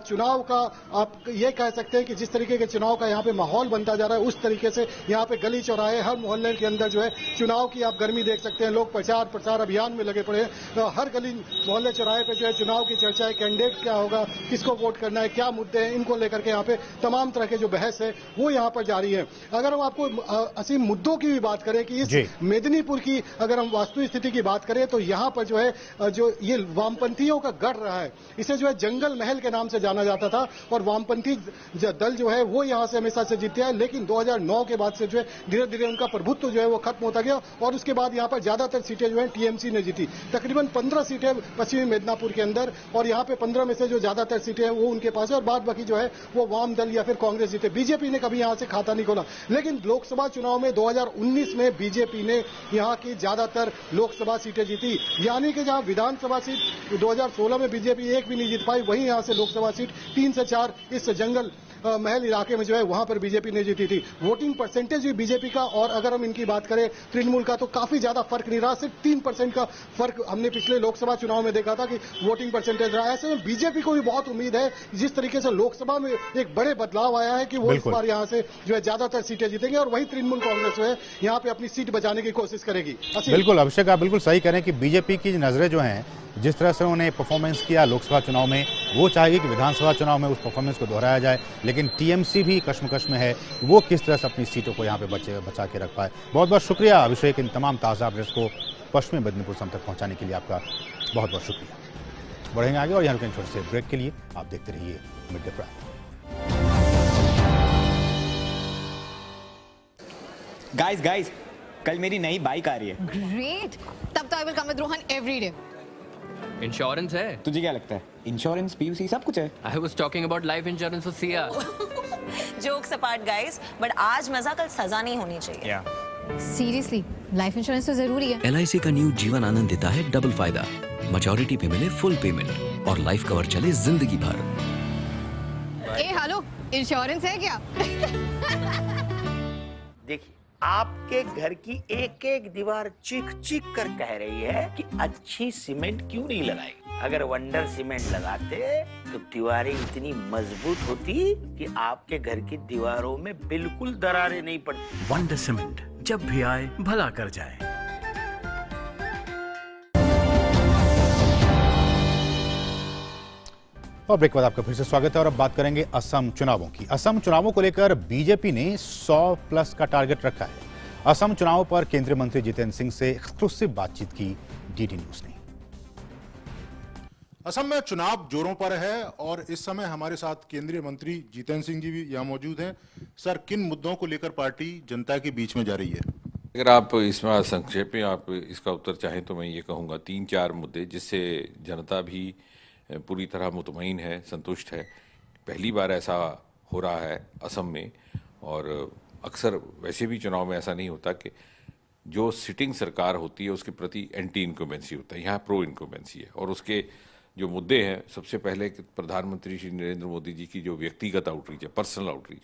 चुनाव का आप ये कह सकते हैं कि जिस तरीके के चुनाव का यहाँ पे माहौल बनता जा रहा है, उस तरीके से यहाँ पे गली चौराहे हर मोहल्ले के अंदर जो है चुनाव की आप गर्मी देख सकते हैं। लोग प्रचार प्रसार अभियान में लगे पड़े हैं। हर गली मोहल्ले चौराहे पे जो है चुनाव की चर्चा है, कैंडिडेट क्या होगा, किसको वोट करना है, क्या मुद्दे हैं, इनको लेकर के यहाँ पे तमाम तरह के जो बहस है वो यहाँ पर जारी है। अगर हम आपको असीम मुद्दों की भी बात करें कि इस मेदिनीपुर की अगर हम वास्तु स्थिति की बात करें तो यहाँ पर जो है जो ये वामपंथियों का गढ़ रहा है, इसे जो है जंगल महल के नाम से जाना जाता था। और वामपंथी दल जो है वो यहाँ से हमेशा से जीते हैं, लेकिन 2009 के बाद से जो है धीरे धीरे उनका प्रभुत्व जो है वो खत्म होता गया। और उसके बाद यहाँ पर ज्यादातर सीटें जो है टीएमसी ने जीती, तकरीबन 15 सीटें पश्चिमी मिदनापुर के अंदर, और यहाँ पे 15 में से जो ज्यादातर सीटें हैं वो उनके पास है, और बाद बाकी जो है वो वाम दल या फिर कांग्रेस जीते। बीजेपी ने कभी यहाँ से खाता नहीं खोला। लेकिन लोकसभा चुनाव में 2019 में बीजेपी ने यहाँ की ज्यादातर लोकसभा सीटें जीती, यानी कि जहां विधानसभा सीट 2016 में बीजेपी एक भी नहीं जीत पाई, वहीं यहां से लोकसभा सीट 3 से 4 इस जंगल महल इलाके में जो है वहां पर बीजेपी ने जीती थी। वोटिंग परसेंटेज भी बीजेपी का, और अगर हम इनकी बात करें तृणमूल का, तो काफी ज्यादा फर्क नहीं रहा, सिर्फ 3% का फर्क हमने पिछले लोकसभा चुनाव में देखा था कि वोटिंग परसेंटेज रहा। ऐसे में बीजेपी को भी बहुत उम्मीद है जिस तरीके से लोकसभा में एक बड़े बदलाव आया है कि वो इस बार यहाँ से जो है ज्यादातर सीटें जीतेंगे, और वही तृणमूल कांग्रेस जो है यहाँ पे अपनी सीट बचाने की कोशिश करेगी।
बिल्कुल अभिषेक, आप बिल्कुल सही कह रहे हैं कि बीजेपी की नजरें जो हैं, जिस तरह से उन्होंने परफॉर्मेंस किया लोकसभा चुनाव में, वो चाहेगी कि विधानसभा चुनाव में उस परफॉर्मेंस को दोहराया जाए। लेकिन टीएमसी भी कश्मकश में है, वो किस तरह से अपनी सीटों को यहाँ पे बचा के रख पाए। बहुत बहुत शुक्रिया अभिषेक, इन तमाम ताज़ा अपडेट्स को पश्चिमी मेदिनीपुर से हम तक पहुँचाने के लिए आपका बहुत बहुत शुक्रिया। बढ़ेंगे आगे और यहाँ रुकेंगे छोटे से ब्रेक के लिए। आप देखते रहिए मिड डे प्राइम।
गाइस कल मेरी नई बाइक आ रही है।
ग्रेट, तब तो I will come with Rohan every day.
Insurance है?
तुझे क्या लगता है इंश्योरेंस, पीयूसी सब कुछ है।
I was talking about life insurance for Sia.
Jokes apart guys, but आज मजा कल सजा नहीं होनी चाहिए।
सीरियसली लाइफ इंश्योरेंस तो जरूरी है।
LIC का न्यू जीवन आनंद देता है डबल फायदा, मैच्योरिटी पे मिले फुल पेमेंट और लाइफ कवर चले जिंदगी भर।
ए हेलो, इंश्योरेंस है क्या?
देखिए, आपके घर की एक एक दीवार चीख चीख कर कह रही है कि अच्छी सीमेंट क्यों नहीं लगाई। अगर वंडर सीमेंट लगाते तो दीवारें इतनी मजबूत होती कि आपके घर की दीवारों में बिल्कुल दरारें नहीं पड़ती।
वंडर सीमेंट, जब भी आए भला कर जाए।
और ब्रेक के बाद आपका फिर से स्वागत है और अब बात करेंगे असम चुनावों की। असम चुनावों को लेकर बीजेपी ने 100+ का टारगेट रखा है। असम चुनावों पर केंद्रीय मंत्री जितेंद्र सिंह से एक्सक्लूसिव बातचीत की डीडी न्यूज ने।
असम में चुनाव जोरों पर है और इस समय हमारे साथ केंद्रीय मंत्री जितेंद्र सिंह जी भी यहाँ मौजूद हैं। सर, किन मुद्दों को लेकर पार्टी जनता के बीच में जा रही है?
अगर आप इसमें संक्षेप में आप इसका उत्तर चाहें तो मैं ये कहूँगा 3-4 मुद्दे जिससे जनता भी पूरी तरह मुतमईन है, संतुष्ट है। पहली बार ऐसा हो रहा है असम में, और अक्सर वैसे भी चुनाव में ऐसा नहीं होता कि जो सिटिंग सरकार होती है उसके प्रति एंटी इनकम्बेंसी होता है। यहाँ प्रो इनकम्बेंसी है और उसके जो मुद्दे हैं, सबसे पहले कि प्रधानमंत्री श्री नरेंद्र मोदी जी की जो व्यक्तिगत आउटरीच है, पर्सनल आउटरीच,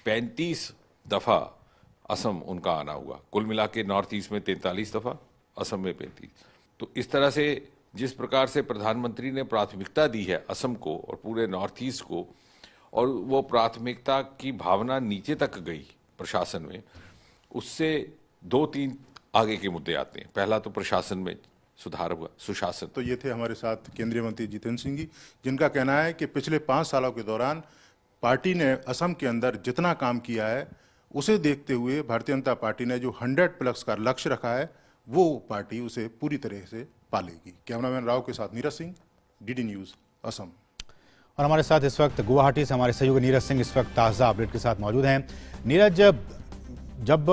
35 दफ़ा असम उनका आना हुआ। कुल मिला के नॉर्थ ईस्ट में 43 दफ़ा, असम में 35। तो इस तरह से जिस प्रकार से प्रधानमंत्री ने प्राथमिकता दी है असम को और पूरे नॉर्थ ईस्ट को, और वो प्राथमिकता की भावना नीचे तक गई प्रशासन में, उससे 2-3 आगे के मुद्दे आते हैं। पहला तो प्रशासन में सुधार हुआ, सुशासन।
तो ये थे हमारे साथ केंद्रीय मंत्री जितेंद्र सिंह जी, जिनका कहना है कि पिछले 5 सालों के दौरान पार्टी ने असम के अंदर जितना काम किया है उसे देखते हुए भारतीय जनता पार्टी ने जो 100+ का लक्ष्य रखा है वो पार्टी उसे पूरी तरह से पालेगी। कैमरामैन राव के साथ नीरज सिंह, डीडी न्यूज, असम।
और हमारे साथ इस वक्त गुवाहाटी से हमारे सहयोगी नीरज सिंह इस वक्त ताज़ा अपडेट के साथ मौजूद हैं। नीरज, जब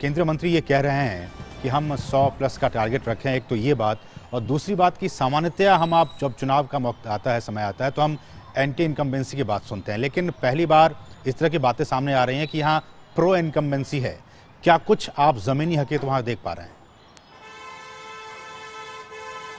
केंद्रीय मंत्री ये कह रहे हैं कि हम 100+ का टारगेट रखें, एक तो ये बात, और दूसरी बात कि सामान्यतया हम आप जब चुनाव का वक्त आता है, समय आता है, तो हम एंटी इनकम्बेंसी की बात सुनते हैं, लेकिन पहली बार इस तरह की बातें सामने आ रही हैं कि यहाँ प्रो इनकम्बेंसी है। क्या कुछ आप ज़मीनी हकीकत वहाँ देख पा रहे हैं?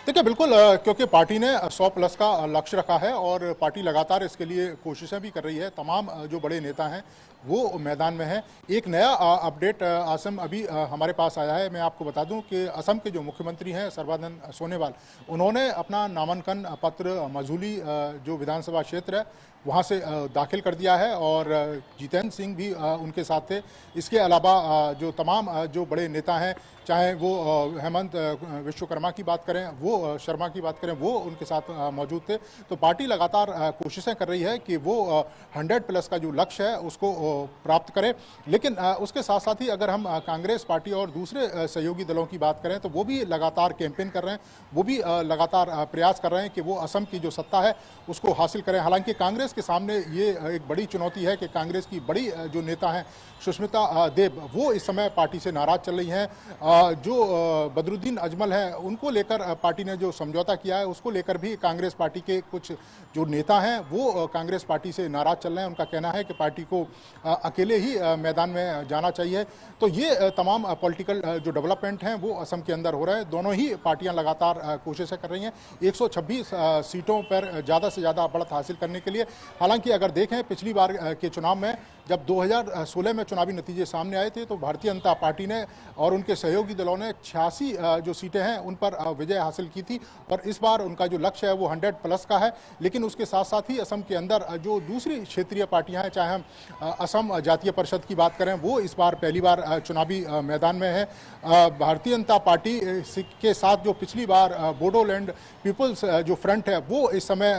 देखिए, बिल्कुल, क्योंकि पार्टी ने 100+ का लक्ष्य रखा है और पार्टी लगातार इसके लिए कोशिशें भी कर रही है। तमाम जो बड़े नेता हैं वो मैदान में हैं। एक नया अपडेट असम अभी हमारे पास आया है। मैं आपको बता दूं कि असम के जो मुख्यमंत्री हैं सर्बानंद सोनोवाल, उन्होंने अपना नामांकन पत्र मझौली जो विधानसभा क्षेत्र है वहाँ से दाखिल कर दिया है और जितेंद्र सिंह भी उनके साथ थे। इसके अलावा जो तमाम जो बड़े नेता हैं, चाहे वो हेमंत विश्वकर्मा की बात करें, वो शर्मा की बात करें, वो उनके साथ मौजूद थे। तो पार्टी लगातार कोशिशें कर रही है कि वो 100+ का जो लक्ष्य है उसको प्राप्त करे। लेकिन उसके साथ साथ ही अगर हम कांग्रेस पार्टी और दूसरे सहयोगी दलों की बात करें तो वो भी लगातार कैंपेन कर रहे हैं, वो भी लगातार प्रयास कर रहे हैं कि वो असम की जो सत्ता है उसको हासिल करें। हालांकि कांग्रेस के सामने ये एक बड़ी चुनौती है कि कांग्रेस की बड़ी जो नेता हैं सुष्मिता देव, वो इस समय पार्टी से नाराज चल रही हैं। जो बदरुद्दीन अजमल हैं उनको लेकर पार्टी ने जो समझौता किया है उसको लेकर भी कांग्रेस पार्टी के कुछ जो नेता हैं वो कांग्रेस पार्टी से नाराज चल रहे हैं। उनका कहना है कि पार्टी को अकेले ही मैदान में जाना चाहिए। तो ये तमाम पॉलिटिकल जो डेवलपमेंट हैं वो असम के अंदर हो रहे हैं। दोनों ही पार्टियां लगातार कोशिशें कर रही हैं 126 सीटों पर ज़्यादा से ज़्यादा बढ़त हासिल करने के लिए। हालांकि अगर देखें पिछली बार के चुनाव में जब 2016 में चुनावी नतीजे सामने आए थे तो भारतीय जनता पार्टी ने और उनके सहयोगी दलों ने 86 जो सीटें हैं उन पर विजय हासिल की थी और इस बार उनका जो लक्ष्य है वो 100+ का है। लेकिन उसके साथ साथ ही असम के अंदर जो दूसरी क्षेत्रीय पार्टियां हैं, चाहे हम असम जातीय परिषद की बात करें, वो इस बार पहली बार चुनावी मैदान में है। भारतीय जनता पार्टी के साथ जो पिछली बार बोडोलैंड पीपल्स जो फ्रंट है वो इस समय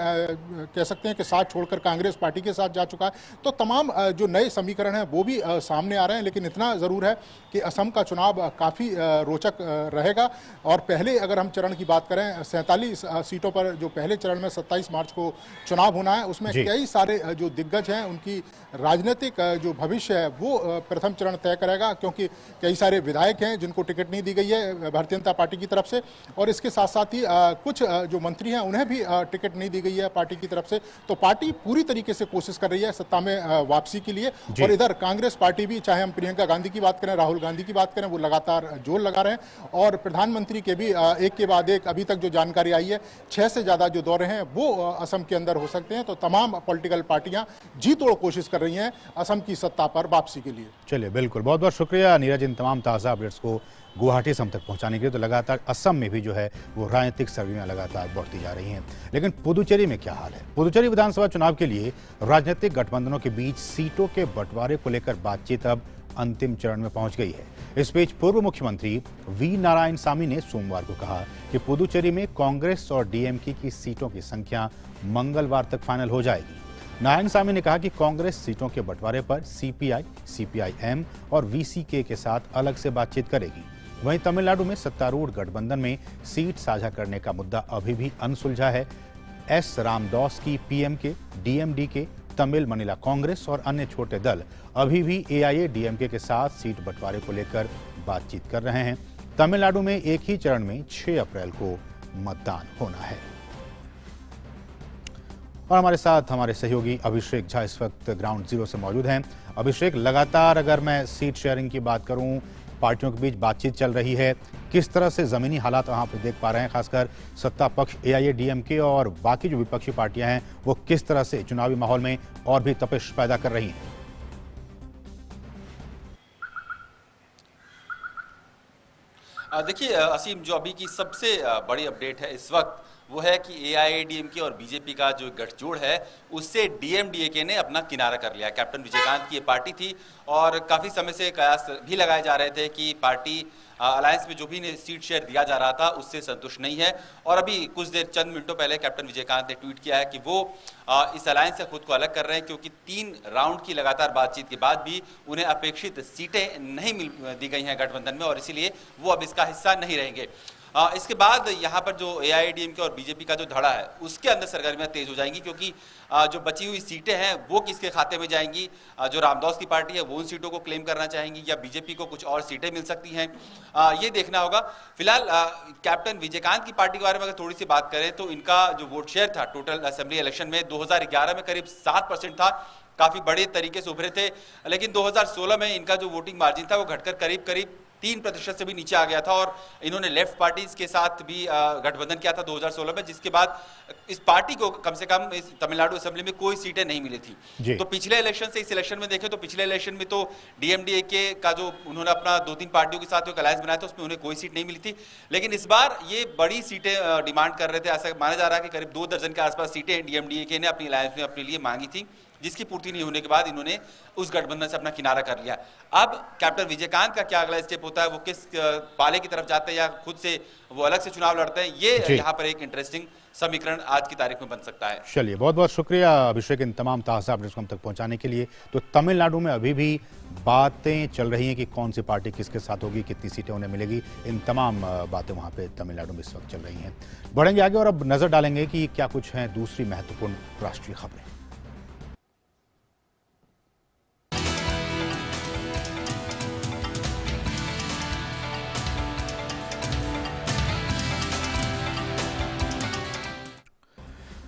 कह सकते हैं कि साथ छोड़कर कांग्रेस पार्टी के साथ जा चुका है। तो तमाम जो नए समीकरण हैं वो भी सामने आ रहे हैं। लेकिन इतना ज़रूर है कि असम का चुनाव काफ़ी रोचक रहेगा। और पहले अगर हम चरण की बात करें 47 सीटों पर जो पहले चरण में 27 मार्च को चुनाव होना है, उसमें कई सारे जो दिग्गज हैं उनकी राजनीतिक जो भविष्य है वो प्रथम चरण तय करेगा, क्योंकि कई सारे विधायक हैं जिनको टिकट नहीं दी गई है भारतीय जनता पार्टी की तरफ से, और इसके साथ साथ ही कुछ जो मंत्री हैं उन्हें भी टिकट नहीं दी गई है पार्टी की तरफ से। तो पार्टी पूरी तरीके से कोशिश कर रही है सत्ता में वापसी के लिए। और इधर कांग्रेस पार्टी भी, चाहे हम प्रियंका गांधी की बात करें, राहुल गांधी की बात करें, वो लगातार जोर लगा रहे हैं। और प्रधानमंत्री के भी एक के बाद एक अभी तक जो जानकारी आई है 6 से ज्यादा जो दौरे हैं वो असम के अंदर हो सकते हैं। तो तमाम पॉलिटिकल पार्टियां जी तोड़ कोशिश कर रही हैं असम की सत्ता पर वापसी के लिए।
चलिए, बिल्कुल, बहुत बहुत शुक्रिया नीरज इन तमाम ताज़ा अपडेट्स को गुवाहाटी से हम तक पहुंचाने के लिए। तो लगातार असम में भी जो है वो राजनीतिक सरगर्मियां लगातार बढ़ती जा रही हैं। लेकिन पुदुचेरी में क्या हाल है? पुदुचेरी विधानसभा चुनाव के लिए राजनीतिक गठबंधनों के बीच सीटों के बंटवारे को लेकर बातचीत अब अंतिम चरण में पहुंच गई है। इस बीच पूर्व मुख्यमंत्री वी नारायणसामी ने सोमवार को कहा कि पुदुचेरी में कांग्रेस और डीएमके की सीटों की संख्या मंगलवार तक फाइनल हो जाएगी। नारायणसामी ने कहा कि कांग्रेस सीटों के बंटवारे पर सीपीआई, सीपीआईएम और वीसीके के साथ अलग से बातचीत करेगी। वहीं तमिलनाडु में सत्तारूढ़ गठबंधन में सीट साझा करने का मुद्दा अभी भी अनसुलझा है। एस रामदास की PMK, DMDK, Tamil Manila Congress और अन्य छोटे दल अभी भी एआईएडीएमके के साथ सीट बंटवारे को लेकर बातचीत कर रहे हैं। तमिलनाडु में एक ही चरण में 6 अप्रैल को मतदान होना है। और हमारे साथ हमारे सहयोगी अभिषेक झा इस वक्त ग्राउंड जीरो से मौजूद हैं। अभिषेक, लगातार अगर मैं सीट शेयरिंग की बात करूं, पार्टियों के बीच बातचीत चल रही है, किस तरह से जमीनी हालात वहां पर देख पा रहे हैं? खासकर सत्ता पक्ष एआईएडीएमके और बाकी जो विपक्षी पार्टियां हैं वो किस तरह से चुनावी माहौल में और भी तपिश पैदा कर रही हैं?
देखिए असीम, जो अभी की सबसे बड़ी अपडेट है इस वक्त वो है कि एआईएडीएमके और बीजेपी का जो गठजोड़ है उससे डीएमडीके ने अपना किनारा कर लिया। कैप्टन विजयकांत की ये पार्टी थी और काफ़ी समय से कयास भी लगाए जा रहे थे कि पार्टी अलायंस में जो भी सीट शेयर दिया जा रहा था उससे संतुष्ट नहीं है। और अभी कुछ देर चंद मिनटों पहले कैप्टन विजयकांत ने ट्वीट किया है कि वो इस अलायंस से खुद को अलग कर रहे हैं, क्योंकि 3 राउंड की लगातार बातचीत के बाद भी उन्हें अपेक्षित सीटें नहीं दी गई हैं गठबंधन में, और इसीलिए वो अब इसका हिस्सा नहीं रहेंगे। इसके बाद यहाँ पर जो एआईएडीएमके और बीजेपी का जो धड़ा है उसके अंदर सरगर्मियां तेज हो जाएंगी, क्योंकि जो बची हुई सीटें हैं वो किसके खाते में जाएंगी। जो रामदास की पार्टी है वो उन सीटों को क्लेम करना चाहेंगी या बीजेपी को कुछ और सीटें मिल सकती हैं, ये देखना होगा। फिलहाल कैप्टन विजयकांत की पार्टी के बारे में अगर थोड़ी सी बात करें तो इनका जो वोट शेयर था टोटल असेंबली इलेक्शन में 2011 में करीब 7% था, काफी बड़े तरीके से उभरे थे। लेकिन 2016 में इनका जो वोटिंग मार्जिन था वो घटकर करीब 3% से भी नीचे आ गया था, और इन्होंने लेफ्ट पार्टीज के साथ भी गठबंधन किया था 2016 में, जिसके बाद इस पार्टी को कम से कम इस तमिलनाडु असेंबली में कोई सीटें नहीं मिली थी। तो पिछले इलेक्शन से इस इलेक्शन में देखें तो पिछले इलेक्शन में तो डीएमडीके का जो उन्होंने अपना 2-3 पार्टियों के साथ एक अलायंस बनाया था उसमें उन्हें कोई सीट नहीं मिली थी। लेकिन इस बार ये बड़ी सीटें डिमांड कर रहे थे। ऐसा माना जा रहा है कि करीब 2 दर्जन के आसपास सीटें डीएमडीके ने अपनी अलायंस में अपने लिए मांगी थी, जिसकी पूर्ति नहीं होने के बाद इन्होंने उस गठबंधन से अपना किनारा कर लिया। अब कैप्टन विजयकांत का क्या अगला स्टेप होता है, वो किस पाले की तरफ जाते हैं या खुद से वो अलग से चुनाव लड़ते हैं, ये यहाँ पर एक इंटरेस्टिंग समीकरण आज की तारीख में बन सकता है।
चलिए, बहुत बहुत शुक्रिया अभिषेक इन तमाम ताज़ा अपडेट्स को हम तक पहुंचाने के लिए। तो तमिलनाडु में अभी भी बातें चल रही हैं कि कौन सी पार्टी किसके साथ होगी, कितनी सीटें उन्हें मिलेगी, इन तमाम बातें वहां पे तमिलनाडु में इस वक्त चल रही हैं। बढ़ेंगे आगे और अब नजर डालेंगे कि क्या कुछ है दूसरी महत्वपूर्ण राष्ट्रीय खबरें।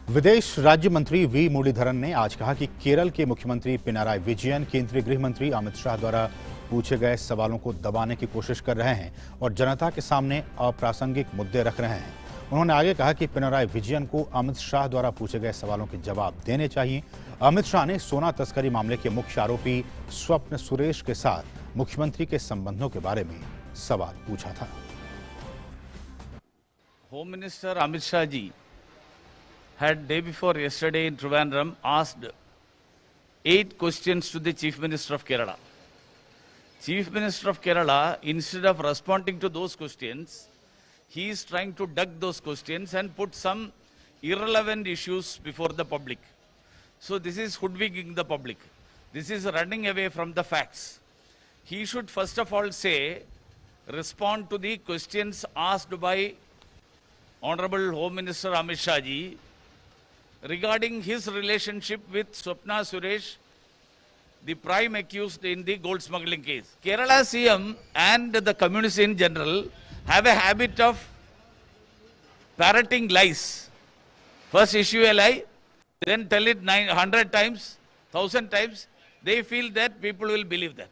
विदेश राज्य मंत्री वी मुरलीधरन ने आज कहा कि केरल के मुख्यमंत्री पिनाराई विजयन केंद्रीय गृह मंत्री अमित शाह द्वारा पूछे गए सवालों को दबाने की कोशिश कर रहे हैं और जनता के सामने अप्रासंगिक मुद्दे रख रहे हैं। उन्होंने आगे कहा कि पिनाराई विजयन को अमित शाह द्वारा पूछे गए सवालों के जवाब देने चाहिए। अमित शाह ने सोना तस्करी मामले के मुख्य आरोपी स्वप्न सुरेश के साथ मुख्यमंत्री के संबंधों के बारे में सवाल पूछा था।
Home minister Amit Shah ji had day before yesterday in Trivandrum asked 8 questions to the Chief Minister of Kerala. Chief Minister of Kerala, instead of responding to those questions, he is trying to duck those questions and put some irrelevant issues before the public. So this is hoodwinking the public. This is running away from the facts. He should first of all say, respond to the questions asked by Honorable Home Minister Amit Shah ji regarding his relationship with Swapna Suresh the prime accused in the gold smuggling case. Kerala CM and the communists in general have a habit of parroting lies. First issue a lie, then tell it 900 times, 1000 times. They feel that people will believe that.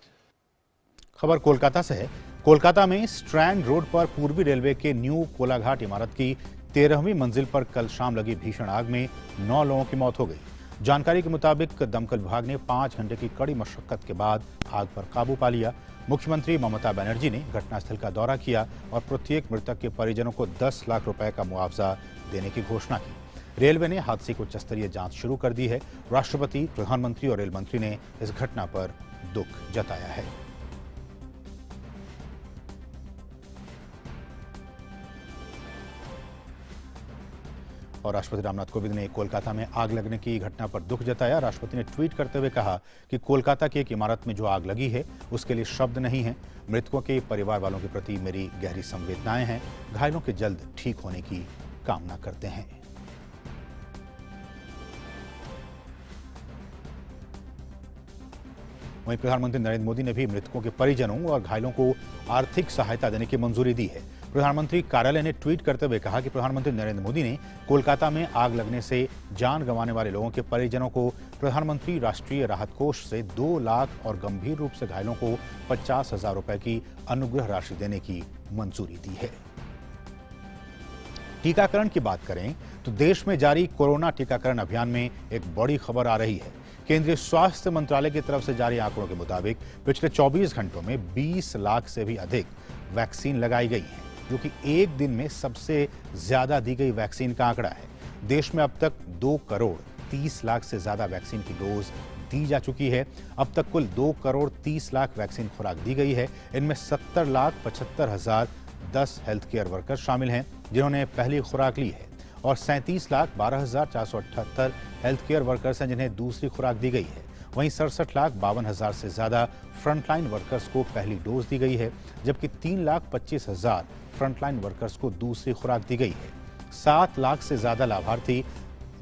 खबर कोलकाता से है। कोलकाता में strand road पर पूर्वी railway के new Kolaghat इमारत की 13वीं मंजिल पर कल शाम लगी भीषण आग में 9 लोगों की मौत हो गई। जानकारी के मुताबिक दमकल विभाग ने 5 घंटे की कड़ी मशक्कत के बाद आग पर काबू पा लिया। मुख्यमंत्री ममता बनर्जी ने घटनास्थल का दौरा किया और प्रत्येक मृतक के परिजनों को 10 लाख रुपए का मुआवजा देने की घोषणा की। रेलवे ने हादसे को उच्च स्तरीय जांच शुरू कर दी है। राष्ट्रपति, प्रधानमंत्री और रेल मंत्री ने इस घटना पर दुख जताया है। और राष्ट्रपति रामनाथ कोविंद ने कोलकाता में आग लगने की घटना पर दुख जताया। राष्ट्रपति ने ट्वीट करते हुए कहा कि कोलकाता की एक इमारत में जो आग लगी है उसके लिए शब्द नहीं है। मृतकों के परिवार वालों के प्रति मेरी गहरी संवेदनाएं हैं। घायलों के जल्द ठीक होने की कामना करते हैं। वहीं प्रधानमंत्री नरेंद्र मोदी ने भी मृतकों के परिजनों और घायलों को आर्थिक सहायता देने की मंजूरी दी है। प्रधानमंत्री कार्यालय ने ट्वीट करते हुए कहा कि प्रधानमंत्री नरेंद्र मोदी ने कोलकाता में आग लगने से जान गंवाने वाले लोगों के परिजनों को प्रधानमंत्री राष्ट्रीय राहत कोष से 2 लाख और गंभीर रूप से घायलों को 50,000 रुपए की अनुग्रह राशि देने की मंजूरी दी है। टीकाकरण की बात करें तो देश में जारी कोरोना टीकाकरण अभियान में एक बड़ी खबर आ रही है। केंद्रीय स्वास्थ्य मंत्रालय की तरफ से जारी आंकड़ों के मुताबिक पिछले 24 घंटों में 20 लाख से भी अधिक वैक्सीन लगाई गई है, जो कि एक दिन में सबसे ज्यादा दी गई वैक्सीन का आंकड़ा है। देश में अब तक 2 करोड़ 30 लाख से ज्यादा वैक्सीन की डोज दी जा चुकी है। अब तक कुल 2 करोड़ 30 लाख वैक्सीन खुराक दी गई है। इनमें 70,75,010 हेल्थ केयर वर्कर शामिल हैं जिन्होंने पहली खुराक ली है और 37,12,478 हेल्थ केयर वर्कर्स हैं जिन्हें दूसरी खुराक दी गई है। वहीं 67,52,000 से ज्यादा फ्रंटलाइन वर्कर्स को पहली डोज दी गई है, जबकि 3,25,000 फ्रंटलाइन वर्कर्स को दूसरी खुराक दी गई है। 7 लाख से ज्यादा लाभार्थी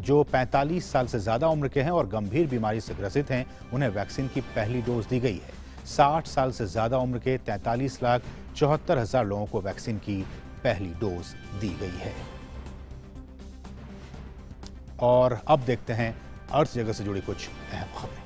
जो 45 साल से ज्यादा उम्र के हैं और गंभीर बीमारी से ग्रसित हैं, उन्हें वैक्सीन की पहली डोज दी गई है। 60 साल से ज्यादा उम्र के 43,74,000 लोगों को वैक्सीन की पहली डोज दी गई है। और अब देखते हैं अर्थ जगत से जुड़ी कुछ अहम खबरें।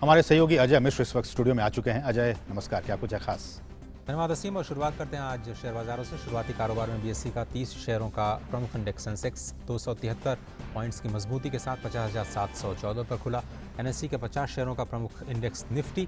हमारे सहयोगी अजय मिश्र इस वक्त स्टूडियो में आ चुके हैं। अजय नमस्कार, क्या कुछ है खास?
धन्यवाद असीम। और शुरुआत करते हैं आज शेयर बाजारों से। शुरुआती कारोबार में बीएसई का 30 शेयरों का प्रमुख इंडेक्स सेंसेक्स 273 पॉइंट्स की मजबूती के साथ 50,714 पर खुला। एनएसई के 50 शेयरों का प्रमुख इंडेक्स निफ्टी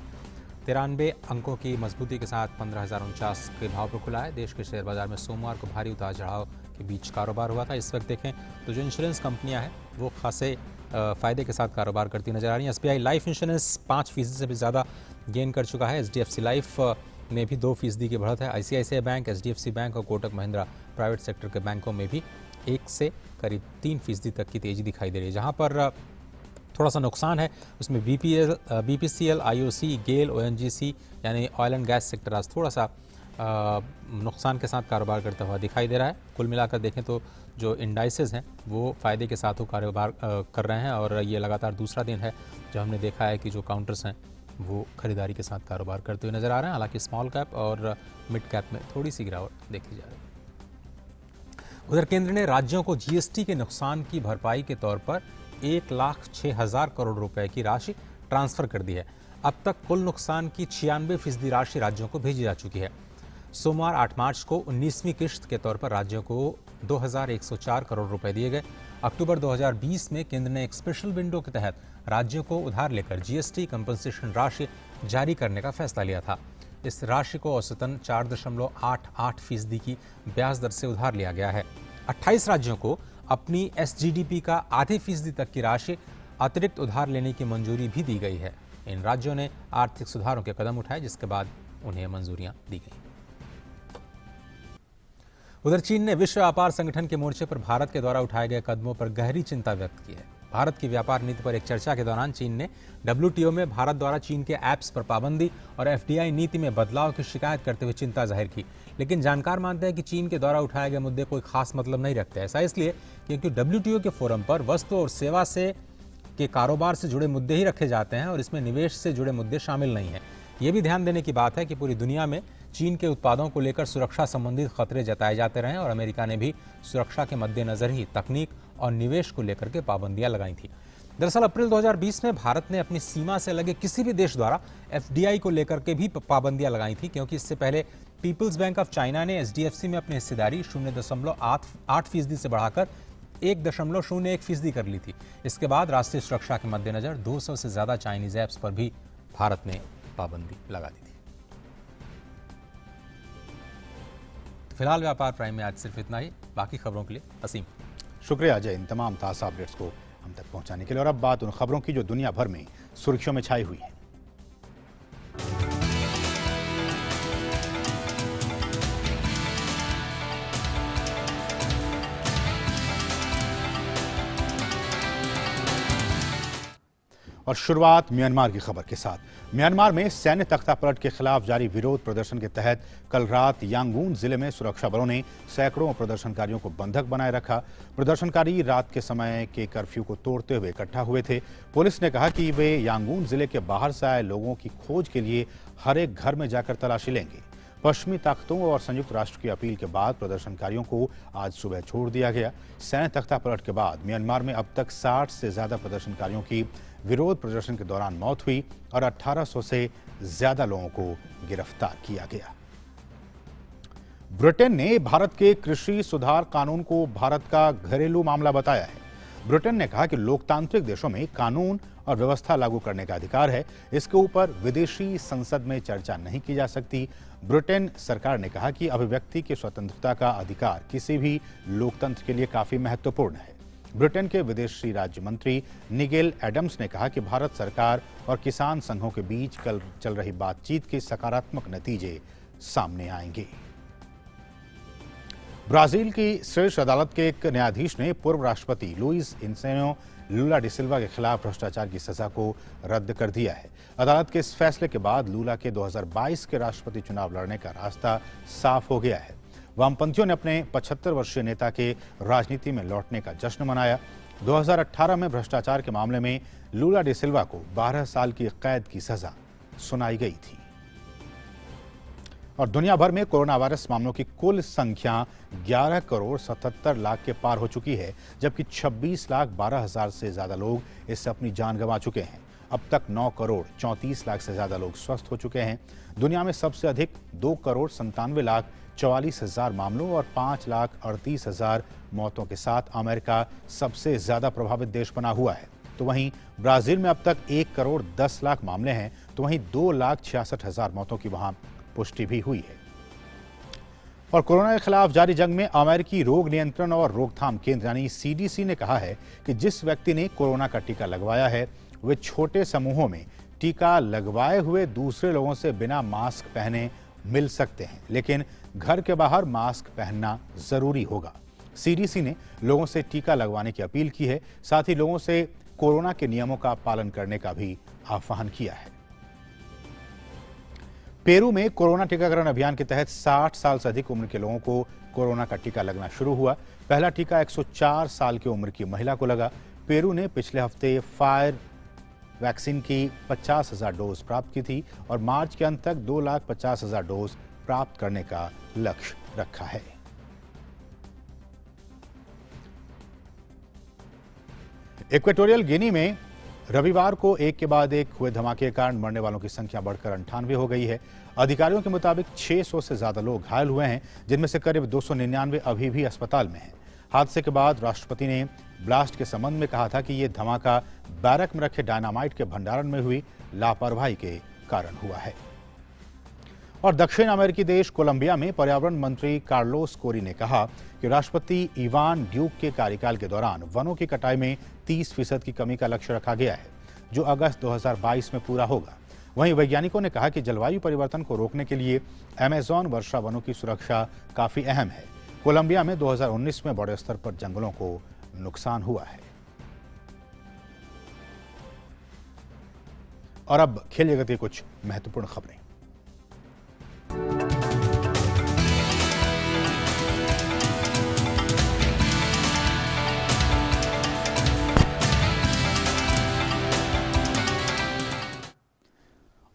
93 अंकों की मजबूती के साथ 15,049 के भाव पर खुला है। देश के शेयर बाजार में सोमवार को भारी उतार चढ़ाव के बीच कारोबार हुआ था। इस वक्त देखें तो जो इंश्योरेंस कंपनियां हैं वो खासे फ़ायदे के साथ कारोबार करती नजर आ रही हैं। एसबीआई लाइफ इंश्योरेंस 5% से भी ज़्यादा गेन कर चुका है। एचडीएफसी लाइफ में भी 2% की बढ़त है। आईसीआईसीआई बैंक, एचडीएफसी बैंक और कोटक महिंद्रा प्राइवेट सेक्टर के बैंकों में भी 1 से करीब 3% तक की तेज़ी दिखाई दे रही है। जहाँ पर थोड़ा सा नुकसान है उसमें बीपीसीएल, आईओसी, गेल, ओएनजीसी यानी ऑयल एंड गैस सेक्टर आज थोड़ा सा नुकसान के साथ कारोबार करता हुआ दिखाई दे रहा है। कुल मिलाकर देखें तो जो इंडाइसेस हैं वो फ़ायदे के साथ वो कारोबार कर रहे हैं और ये लगातार दूसरा दिन है जो हमने देखा है कि जो काउंटर्स हैं वो खरीदारी के साथ कारोबार करते हुए नज़र आ रहे हैं। हालांकि स्मॉल कैप और मिड कैप में थोड़ी सी गिरावट देखी जा रही है। उधर केंद्र ने राज्यों को जीएसटी के नुकसान की भरपाई के तौर पर 1,06,000 करोड़ रुपए की राशि ट्रांसफर कर दी है। अब तक कुल नुकसान की 96% राशि राज्यों को भेजी जा चुकी है। सोमवार 8 मार्च को 19वीं किश्त के तौर पर राज्यों को 2,104 करोड़ रुपए दिए गए। अक्टूबर 2020 में केंद्र ने एक स्पेशल विंडो के तहत राज्यों को उधार लेकर जीएसटी कंपनसेशन राशि जारी करने का फैसला लिया था। इस राशि को औसतन 4.88% की ब्याज दर से उधार लिया गया है। 28 राज्यों को अपनी एसजीडीपी का आधे फीसदी तक की राशि अतिरिक्त उधार लेने की मंजूरी भी दी गई है। इन राज्यों ने आर्थिक सुधारों के कदम उठाए जिसके बाद उन्हें मंजूरियां दी गई। उधर चीन ने विश्व व्यापार संगठन के मोर्चे पर भारत के द्वारा उठाए गए कदमों पर गहरी चिंता व्यक्त की है। भारत की व्यापार नीति पर एक चर्चा के दौरान चीन ने WTO में भारत द्वारा चीन के ऐप्स पर पाबंदी और FDI नीति में बदलाव की शिकायत करते हुए चिंता जाहिर की। लेकिन जानकार मानते हैं कि चीन के द्वारा उठाए गए मुद्दे कोई खास मतलब नहीं रखते। ऐसा इसलिए क्योंकि WTO के फोरम पर वस्तु और सेवा से के कारोबार से जुड़े मुद्दे ही रखे जाते हैं और इसमें निवेश से जुड़े मुद्दे शामिल नहीं हैं। ये भी ध्यान देने की बात है कि पूरी दुनिया में चीन के उत्पादों को लेकर सुरक्षा संबंधित खतरे जताए जाते रहे और अमेरिका ने भी सुरक्षा के मद्देनजर ही तकनीक और निवेश को लेकर के पाबंदियां लगाई थी। दरअसल अप्रैल 2020 में भारत ने अपनी सीमा से लगे किसी भी देश द्वारा FDI को लेकर के भी पाबंदियां लगाई थी, क्योंकि इससे पहले पीपल्स बैंक ऑफ चाइना ने SDFC में अपनी हिस्सेदारी 0.8% से बढ़ाकर 1.01% कर ली थी। इसके बाद राष्ट्रीय सुरक्षा के मद्देनजर 200 से ज्यादा चाइनीज ऐप्स पर भी भारत ने पाबंदी लगा दी थी। तो फिलहाल व्यापार प्राइम में आज सिर्फ इतना ही। बाकी खबरों के लिए असीम
शुक्रिया अजय, इन तमाम ताज़ा अपडेट्स को हम तक पहुंचाने के लिए। और अब बात उन खबरों की जो दुनिया भर में सुर्खियों में छाई हुई है। और शुरुआत म्यांमार की खबर के साथ। म्यांमार में सैन्य तख्तापलट के खिलाफ जारी विरोध प्रदर्शन के तहत कल रात यांगून जिले में सुरक्षा बलों ने सैकड़ों प्रदर्शनकारियों को बंधक बनाए रखा। प्रदर्शनकारी रात के समय के कर्फ्यू को तोड़ते हुए इकट्ठा हुए थे। पुलिस ने कहा कि वे यांगून जिले के बाहर से आए लोगों की खोज के लिए हर एक घर में जाकर तलाशी लेंगे। पश्चिमी ताकतों और संयुक्त राष्ट्र की अपील के बाद प्रदर्शनकारियों को आज सुबह छोड़ दिया गया। सैन्य तख्तापलट के बाद म्यांमार में अब तक 60 से ज्यादा प्रदर्शनकारियों की विरोध प्रदर्शन के दौरान मौत हुई और 1800 से ज्यादा लोगों को गिरफ्तार किया गया। ब्रिटेन ने भारत के कृषि सुधार कानून को भारत का घरेलू मामला बताया है। ब्रिटेन ने कहा कि लोकतांत्रिक देशों में कानून और व्यवस्था लागू करने का अधिकार है, इसके ऊपर विदेशी संसद में चर्चा नहीं की जा सकती। ब्रिटेन सरकार ने कहा कि अभिव्यक्ति की स्वतंत्रता का अधिकार किसी भी लोकतंत्र के लिए काफी महत्वपूर्ण है। ब्रिटेन के विदेशी राज्य मंत्री निगेल एडम्स ने कहा कि भारत सरकार और किसान संघों के बीच कल चल रही बातचीत के सकारात्मक नतीजे सामने आएंगे। ब्राजील की शीर्ष अदालत के एक न्यायाधीश ने पूर्व राष्ट्रपति लुइस इनासियो लूला डी सिल्वा के खिलाफ भ्रष्टाचार की सजा को रद्द कर दिया है। अदालत के इस फैसले के बाद लूला के 2022 के राष्ट्रपति चुनाव लड़ने का रास्ता साफ हो गया है। वामपंथियों ने अपने 75 वर्षीय नेता के राजनीति में लौटने का जश्न मनाया। 2018 में भ्रष्टाचार के मामले में लूला डी सिल्वा को 12 साल की कैद की सजा सुनाई गई थी। और दुनिया भर में कोरोना वायरस मामलों की कुल संख्या 11 करोड़ 77 लाख के पार हो चुकी है, जबकि 26 लाख 12 हजार से ज्यादा लोग इससे अपनी जान गंवा चुके हैं। अब तक 9 करोड़ 34 लाख से ज्यादा लोग स्वस्थ हो चुके हैं। दुनिया में सबसे अधिक 2 करोड़ 97 लाख 44 हजार मामलों और 5 लाख 38 हजार मौतों के साथ अमेरिका सबसे ज्यादा प्रभावित देश बना हुआ है। तो वहीं ब्राजील में अब तक 1 करोड़ 10 लाख मामले हैं, तो वहीं 2 लाख 66 हजार मौतों की वहां पुष्टि भी हुई है। और कोरोना के खिलाफ जारी जंग में अमेरिकी रोग नियंत्रण और रोकथाम केंद्र यानी CDC ने कहा है कि जिस व्यक्ति ने कोरोना का टीका लगवाया है वे छोटे समूहों में टीका लगवाए हुए दूसरे लोगों से बिना मास्क पहने मिल सकते हैं, लेकिन घर के बाहर मास्क पहनना जरूरी होगा। CDC ने लोगों से टीका लगवाने की अपील की है, साथ ही लोगों से कोरोना के नियमों का पालन करने का भी आह्वान किया है। पेरू में कोरोना टीकाकरण अभियान के तहत 60 साल से अधिक उम्र के लोगों को कोरोना का टीका लगना शुरू हुआ। पहला टीका 104 साल की उम्र की महिला को लगा। पेरू ने पिछले हफ्ते फायर वैक्सीन की 50,000 डोज प्राप्त की थी और मार्च के अंत तक 2,50,000 डोज प्राप्त करने का लक्ष्य रखा है। इक्वेटोरियल गिनी में रविवार को एक के बाद एक हुए धमाके के कारण मरने वालों की संख्या बढ़कर 98 हो गई है। अधिकारियों के मुताबिक 600 से ज्यादा लोग घायल हुए हैं, जिनमें से करीब 299 अभी भी अस्पताल में हैं। हादसे के बाद राष्ट्रपति ने ब्लास्ट के संबंध में कहा था कि यह धमाका बैरक में रखे डायनामाइट के भंडारण में हुई लापरवाही के कारण हुआ है। और दक्षिण अमेरिकी देश कोलंबिया में पर्यावरण मंत्री कार्लोस कोरी ने कहा कि राष्ट्रपति इवान ड्यूक के कार्यकाल के दौरान वनों की कटाई में 30% की कमी का लक्ष्य रखा गया है, जो अगस्त 2022 में पूरा होगा। वहीं वैज्ञानिकों ने कहा कि जलवायु परिवर्तन को रोकने के लिए अमेज़न वर्षा वनों की सुरक्षा काफी अहम है। कोलंबिया में 2019 में बड़े स्तर पर जंगलों को नुकसान हुआ है। और अब खेल जगत की कुछ महत्वपूर्ण खबरें।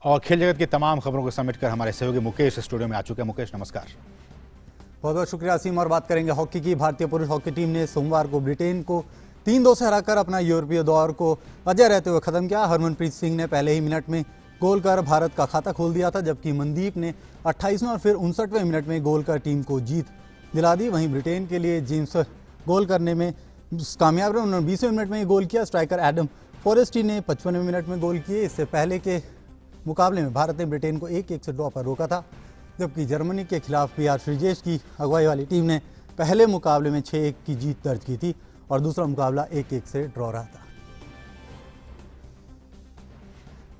और खेल जगत की तमाम खबरों को समेटकर हमारे सहयोगी मुकेश स्टूडियो में आ चुके हैं। मुकेश, नमस्कार।
बहुत बहुत शुक्रिया असीम। और बात करेंगे हॉकी की। भारतीय पुरुष हॉकी टीम ने सोमवार को ब्रिटेन को 3-2 से हराकर अपना यूरोपीय दौर को अजय रहते हुए खत्म किया। हरमनप्रीत सिंह ने पहले ही मिनट में गोल कर भारत का खाता खोल दिया था, जबकि मनदीप ने 28वें और फिर 59वें मिनट में गोल कर टीम को जीत दिला दी। वहीं ब्रिटेन के लिए जेम्स गोल करने में कामयाब रहे, उन्होंने 20वें मिनट में गोल किया। स्ट्राइकर एडम फॉरेस्टी ने 55वें मिनट में गोल किए। इससे पहले के मुकाबले में भारत ने ब्रिटेन को 1-1 से ड्रॉ पर रोका था, जबकि जर्मनी के खिलाफ पीआर श्रीजेश की अगुवाई वाली टीम ने पहले मुकाबले में 6-1 की जीत दर्ज की थी और दूसरा मुकाबला 1-1 से ड्रॉ रहा था।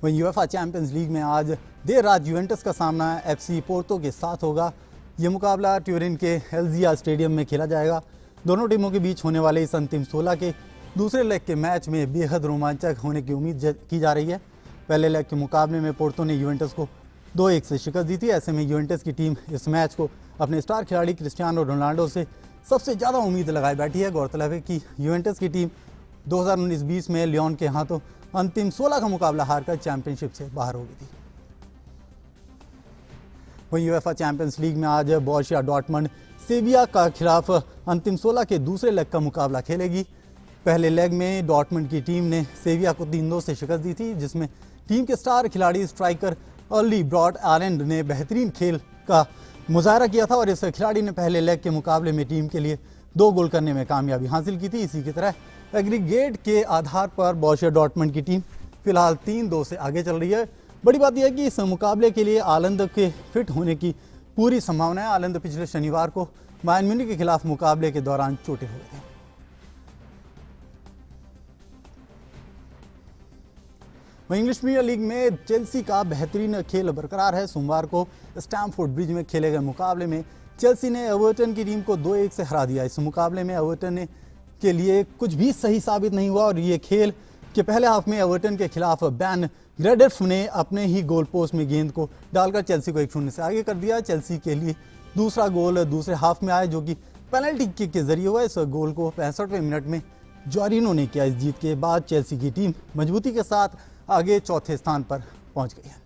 वहीं यूएफए चैंपियंस लीग में आज देर रात यूवेंटस का सामना एफसी पोर्तो के साथ होगा। ये मुकाबला ट्यूरिन के एल्जिया स्टेडियम में खेला जाएगा। दोनों टीमों के बीच होने वाले इस अंतिम 16 के दूसरे लेग के मैच में बेहद रोमांचक होने की उम्मीद की जा रही है। पहले लेग के मुकाबले में पोर्तो ने यूवेंटस को 2-1 से शिकस्त दी थी। ऐसे में यूवेंटस की टीम इस मैच को अपने स्टार खिलाड़ी क्रिस्टियानो रोनाल्डो से सबसे ज़्यादा उम्मीद लगाई बैठी है। गौरतलब है कि यूवेंटस की टीम 2019-20 में लियोन के हाथों अंतिम 16 का मुकाबला हारकर चैंपियनशिप से बाहर हो गई थी। वहीं यूएफए चैंपियंस लीग में आज बोरुसिया डॉर्टमंड सेविया का खिलाफ अंतिम 16 के दूसरे लेग का मुकाबला खेलेगी। पहले लेग में डॉर्टमंड की टीम ने सेविया को 3-2 से शिकस्त दी थी, जिसमें टीम के स्टार खिलाड़ी स्ट्राइकर अर्ली ब्रॉड आयरलैंड ने बेहतरीन खेल का मुजाहरा किया था और इस खिलाड़ी ने पहले लेग के मुकाबले में टीम के लिए 2 गोल करने में कामयाबी हासिल की थी। इसी की तरह एग्रीगेट के आधार पर बोरुसिया डॉर्टमंड की टीम फिलहाल 3-2 से आगे चल रही है। बड़ी बात यह है कि इस मुकाबले के लिए आलंद के फिट होने की पूरी संभावना है। आलंद पिछले शनिवार को बायर्न म्यूनिख के खिलाफ मुकाबले के दौरान चोटिल हुए थे। वहीं इंग्लिश प्रीमियर लीग में चेल्सी का बेहतरीन खेल बरकरार है। सोमवार को स्टैमफोर्ड ब्रिज में खेले गए मुकाबले में चेल्सी ने एवर्टन की टीम को 2-1 से हरा दिया। इस मुकाबले में एवर्टन के लिए कुछ भी सही साबित नहीं हुआ और ये खेल के पहले हाफ में एवर्टन के खिलाफ बैन ग्रेडिफ ने अपने ही गोल पोस्ट में गेंद को डालकर चेल्सी को 1-0 से आगे कर दिया। चेल्सी के लिए दूसरा गोल दूसरे हाफ में आया, जो कि पेनल्टी किक के जरिए हुआ। इस गोल को 65वें मिनट में जॉरिनो ने किया। इस जीत के बाद चेल्सी की टीम मजबूती के साथ आगे चौथे स्थान पर पहुंच गई है।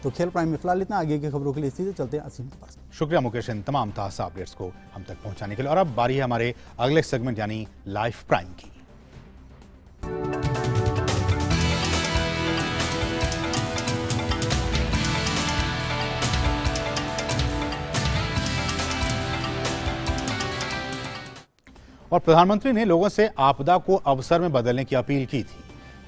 तो खेल प्राइम में फिलहाल इतना। आगे की खबरों के लिए सीधे चलते हैं असीम के पास।
शुक्रिया मुकेश इन तमाम ताज़ा अपडेट्स को हम तक पहुंचाने के लिए। और अब बारी है हमारे अगले सेगमेंट यानी लाइफ प्राइम की। और प्रधानमंत्री ने लोगों से आपदा को अवसर में बदलने की अपील की थी।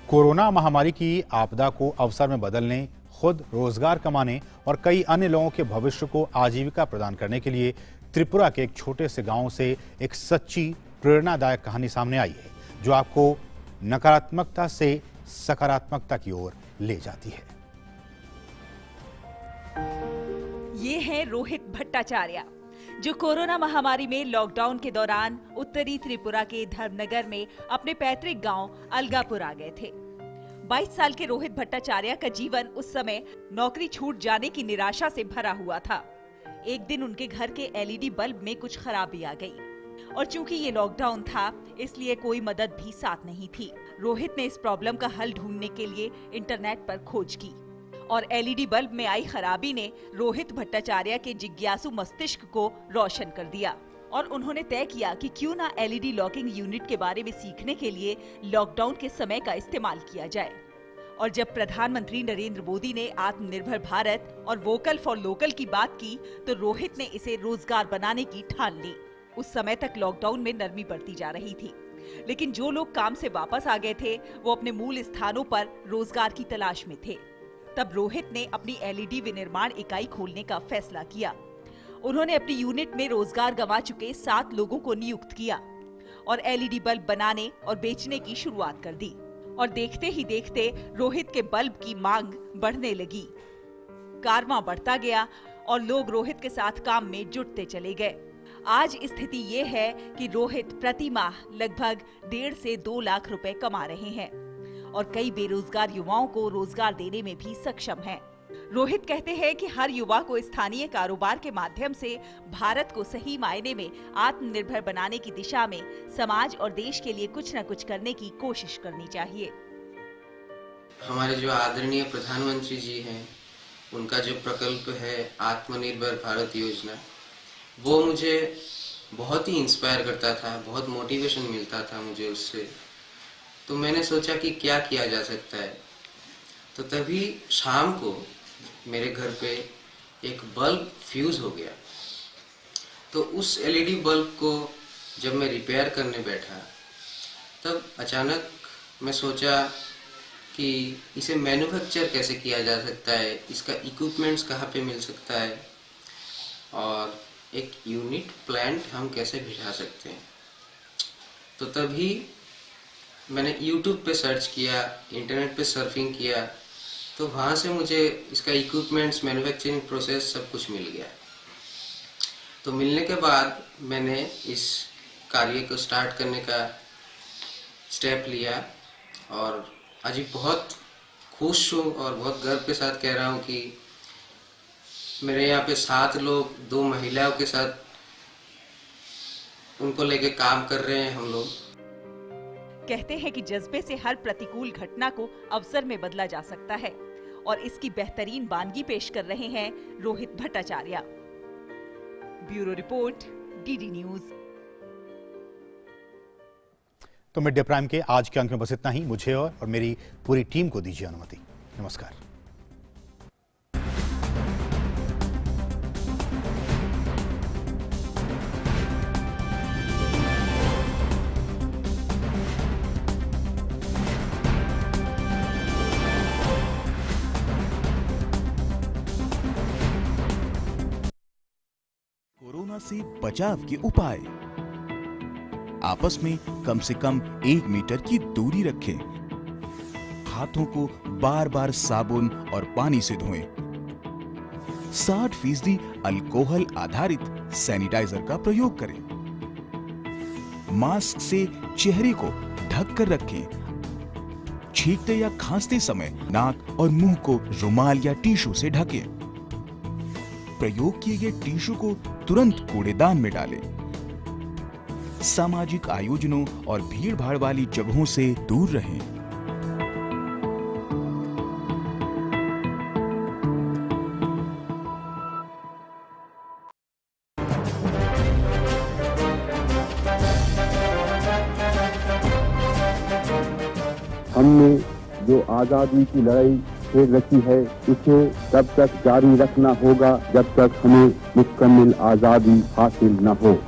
कोरोना महामारी की आपदा को अवसर में बदलने, खुद रोजगार कमाने और कई अन्य लोगों के भविष्य को आजीविका प्रदान करने के लिए त्रिपुरा के एक छोटे से गांव से एक सच्ची प्रेरणादायक कहानी सामने आई है, जो आपको नकारात्मकता से सकारात्मकता की ओर ले जाती है।
ये है रोहित भट्टाचार्य, जो कोरोना महामारी में लॉकडाउन के दौरान उत्तरी त्रिपुरा के धर्मनगर में अपने पैतृक गांव अलगापुर आ गए थे। 22 साल के रोहित भट्टाचार्य का जीवन उस समय नौकरी छूट जाने की निराशा से भरा हुआ था। एक दिन उनके घर के एलईडी बल्ब में कुछ खराबी आ गई और चूंकि ये लॉकडाउन था, इसलिए कोई मदद भी साथ नहीं थी। रोहित ने इस प्रॉब्लम का हल ढूंढने के लिए इंटरनेट पर खोज की और एलईडी बल्ब में आई खराबी ने रोहित भट्टाचार्य के जिज्ञासु मस्तिष्क को रोशन कर दिया और उन्होंने तय किया कि क्यों ना एलईडी लॉकिंग यूनिट के बारे में सीखने के लिए लॉकडाउन के समय का इस्तेमाल किया जाए। और जब प्रधानमंत्री नरेंद्र मोदी ने आत्मनिर्भर भारत और वोकल फॉर लोकल की बात की, तो रोहित ने इसे रोजगार बनाने की ठान ली। उस समय तक लॉकडाउन में नरमी बढ़ती जा रही थी, लेकिन जो लोग काम से वापस आ गए थे, वो अपने मूल स्थानों पर रोजगार की तलाश में थे। तब रोहित ने अपनी एलईडी विनिर्माण इकाई खोलने का फैसला किया। उन्होंने अपनी यूनिट में रोजगार गंवा चुके 7 लोगों को नियुक्त किया और एलईडी बल्ब बनाने और बेचने की शुरुआत कर दी। और देखते ही देखते रोहित के बल्ब की मांग बढ़ने लगी। कारवां बढ़ता गया और लोग रोहित के साथ काम में जुटते चले गए। आज स्थिति ये है कि रोहित प्रति माह लगभग 1.5 से 2 लाख रुपए कमा रहे हैं और कई बेरोजगार युवाओं को रोजगार देने में भी सक्षम है। रोहित कहते हैं कि हर युवा को स्थानीय कारोबार के माध्यम से भारत को सही मायने में आत्मनिर्भर बनाने की दिशा में समाज और देश के लिए कुछ न कुछ करने की कोशिश करनी चाहिए।
हमारे जो आदरणीय प्रधानमंत्री जी हैं, उनका जो प्रकल्प है आत्मनिर्भर भारत योजना, वो मुझे बहुत ही इंस्पायर करता था, बहुत मोटिवेशन मिलता था मुझे उससे। तो मैंने सोचा कि क्या किया जा सकता है। तो तभी शाम को मेरे घर पे एक बल्ब फ्यूज हो गया। तो उस एलईडी बल्ब को जब मैं रिपेयर करने बैठा, तब अचानक मैं सोचा कि इसे मैन्युफैक्चर कैसे किया जा सकता है, इसका इक्विपमेंट्स कहाँ पे मिल सकता है और एक यूनिट प्लांट हम कैसे भिजा सकते हैं। तो तभी मैंने YouTube पे सर्च किया, इंटरनेट पे सर्फिंग किया, तो वहाँ से मुझे इसका इक्विपमेंट्स, मैन्युफैक्चरिंग प्रोसेस सब कुछ मिल गया। तो मिलने के बाद मैंने इस कार्य को स्टार्ट करने का स्टेप लिया और आज बहुत खुश हूँ और बहुत गर्व के साथ कह रहा हूँ कि मेरे यहाँ पे 7 लोग, 2 महिलाओं के साथ उनको लेके काम कर रहे हैं हम लोग।
कहते हैं कि जज्बे से हर प्रतिकूल घटना को अवसर में बदला जा सकता है और इसकी बेहतरीन वानगी पेश कर रहे हैं Rohit Bhattacharya. Bureau report, DD news.
तो मिड डे प्राइम के आज के अंक में बस इतना ही। मुझे और मेरी पूरी टीम को दीजिए अनुमति। नमस्कार।
कोरोना से बचाव के उपाय। आपस में कम से कम 1 मीटर की दूरी रखें। हाथों को बार बार साबुन और पानी से धोएं। 60% अल्कोहल आधारित सैनिटाइजर का प्रयोग करें। मास्क से चेहरे को ढक कर रखें। छींकते या खांसते समय नाक और मुंह को रुमाल या टिश्यू से ढकें। प्रयोग किए गए टिश्यू को तुरंत कूड़ेदान में डालें। सामाजिक आयोजनों और भीड़-भाड़ वाली जगहों से दूर रहें।
हमने जो आजादी की लड़ाई छेड़ रखी है, उसे तब तक जारी रखना होगा जब तक हमें मुकम्मल आजादी हासिल न हो।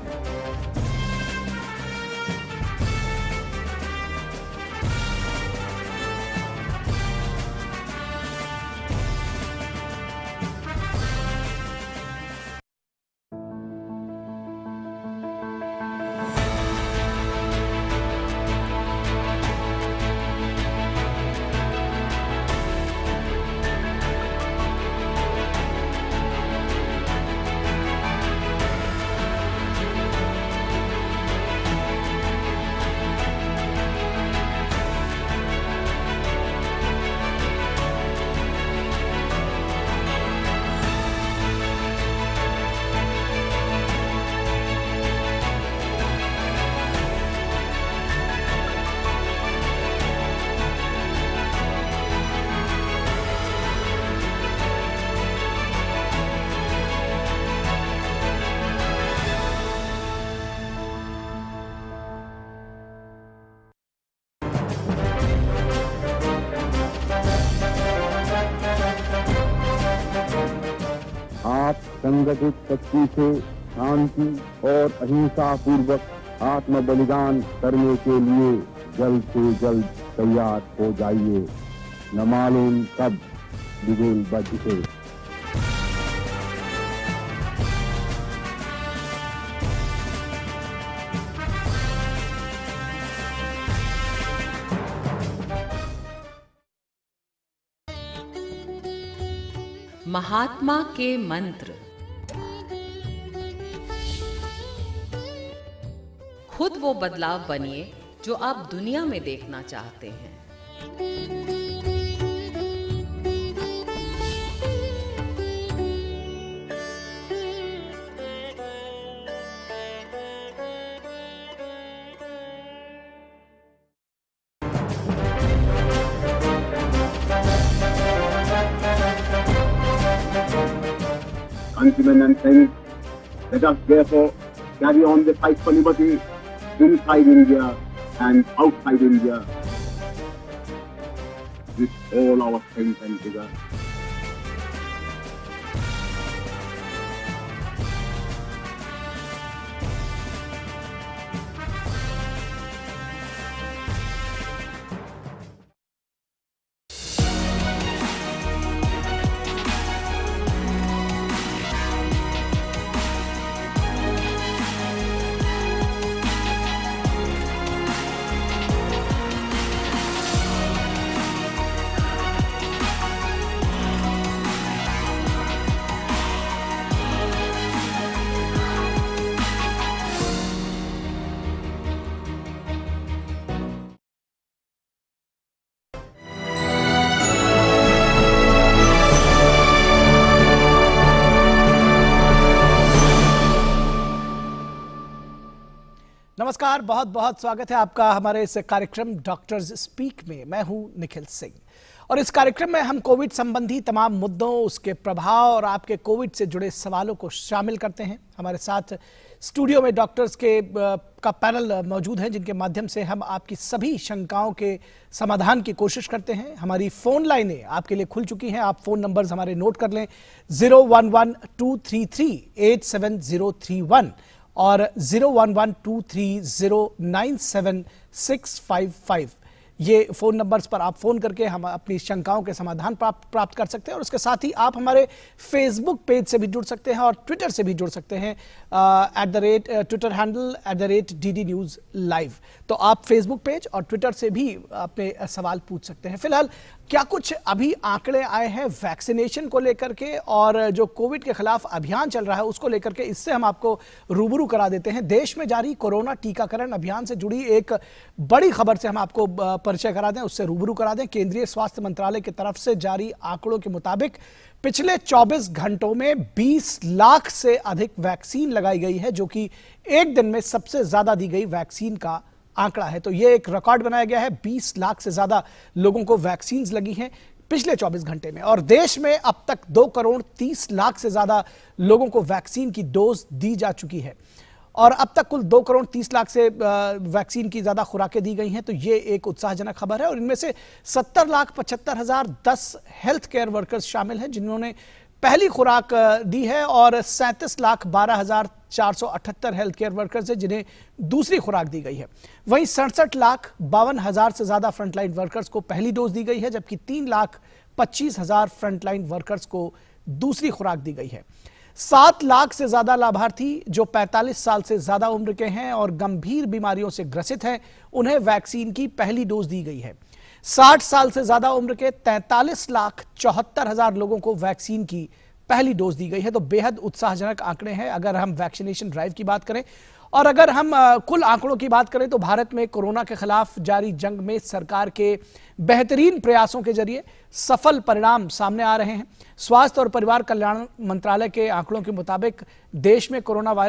संगठित शक्ति से शांति और अहिंसा पूर्वक आत्म बलिदान करने के लिए जल्द से जल्द तैयार हो जाइए। न मालूम कब बिगुल बज उठे।
महात्मा के मंत्र। खुद वो बदलाव बनिए जो आप दुनिया में देखना चाहते हैं।
Countrymen and friends, let us therefore carry on the fight for liberty inside India and outside India with all our strength and vigor.
नमस्कार, बहुत बहुत स्वागत है आपका हमारे इस कार्यक्रम डॉक्टर्स स्पीक में। मैं हूं निखिल सिंह और इस कार्यक्रम में हम कोविड संबंधी तमाम मुद्दों, उसके प्रभाव और आपके कोविड से जुड़े सवालों को शामिल करते हैं। हमारे साथ स्टूडियो में डॉक्टर्स का पैनल मौजूद है, जिनके माध्यम से हम आपकी सभी शंकाओं के समाधान की कोशिश करते हैं। हमारी फोन लाइनें आपके लिए खुल चुकी हैं। आप फोन नंबर्स हमारे नोट कर लें, 011-233-87031 और 011-230-97655। ये फ़ोन नंबर्स पर आप फ़ोन करके हम अपनी शंकाओं के समाधान प्राप्त कर सकते हैं। और उसके साथ ही आप हमारे फेसबुक पेज से भी जुड़ सकते हैं और ट्विटर से भी जुड़ सकते हैं, Twitter handle @DD News Live। तो आप फेसबुक पेज और ट्विटर से भी अपने सवाल पूछ सकते हैं। फिलहाल क्या कुछ अभी आंकड़े आए हैं वैक्सीनेशन को लेकर के और जो कोविड के खिलाफ अभियान चल रहा है उसको लेकर के, इससे हम आपको रूबरू करा देते हैं। देश में जारी कोरोना टीकाकरण अभियान से जुड़ी एक बड़ी खबर से हम आपको परिचय करा दें, उससे रूबरू करा दें। केंद्रीय स्वास्थ्य मंत्रालय की तरफ से जारी आंकड़ों के मुताबिक पिछले 24 घंटों में 20 लाख से अधिक वैक्सीन लगाई गई है, जो कि एक दिन में सबसे ज्यादा दी गई वैक्सीन का आंकड़ा है। तो ये एक रिकॉर्ड बनाया गया है। 20 लाख से ज्यादा लोगों को वैक्सीन लगी हैं पिछले 24 घंटे में। और देश में अब तक 2,30,00,000 से ज्यादा लोगों को वैक्सीन की डोज दी जा चुकी है और अब तक कुल 2,30,00,000 से वैक्सीन की ज्यादा खुराकें दी गई हैं। तो ये एक उत्साहजनक खबर है। और इनमें से 70,75,010 हेल्थ केयर वर्कर्स शामिल हैं जिन्होंने पहली खुराक दी है और 37,12,478 हेल्थ केयर वर्कर्स हैं जिन्हें दूसरी खुराक दी गई है। वहीं 67,52,000 से ज्यादा फ्रंटलाइन वर्कर्स को पहली डोज दी गई है, जबकि 3,25,000 फ्रंटलाइन वर्कर्स को दूसरी खुराक दी गई है। 7 लाख से ज्यादा लाभार्थी जो 45 साल से ज्यादा उम्र के हैं और गंभीर बीमारियों से ग्रसित हैं, उन्हें वैक्सीन की पहली डोज दी गई है। 60 साल से ज्यादा उम्र के 43,74,000 लोगों को वैक्सीन की पहली डोज दी गई है। तो बेहद उत्साहजनक आंकड़े हैं अगर हम वैक्सीनेशन ड्राइव की बात करें। और अगर हम कुल आंकड़ों की बात करें तो भारत में कोरोना के खिलाफ जारी जंग में सरकार के बेहतरीन प्रयासों के जरिए सफल परिणाम सामने आ रहे हैं। स्वास्थ्य और परिवार कल्याण मंत्रालय के आंकड़ों के मुताबिक देश में कोरोना वायरस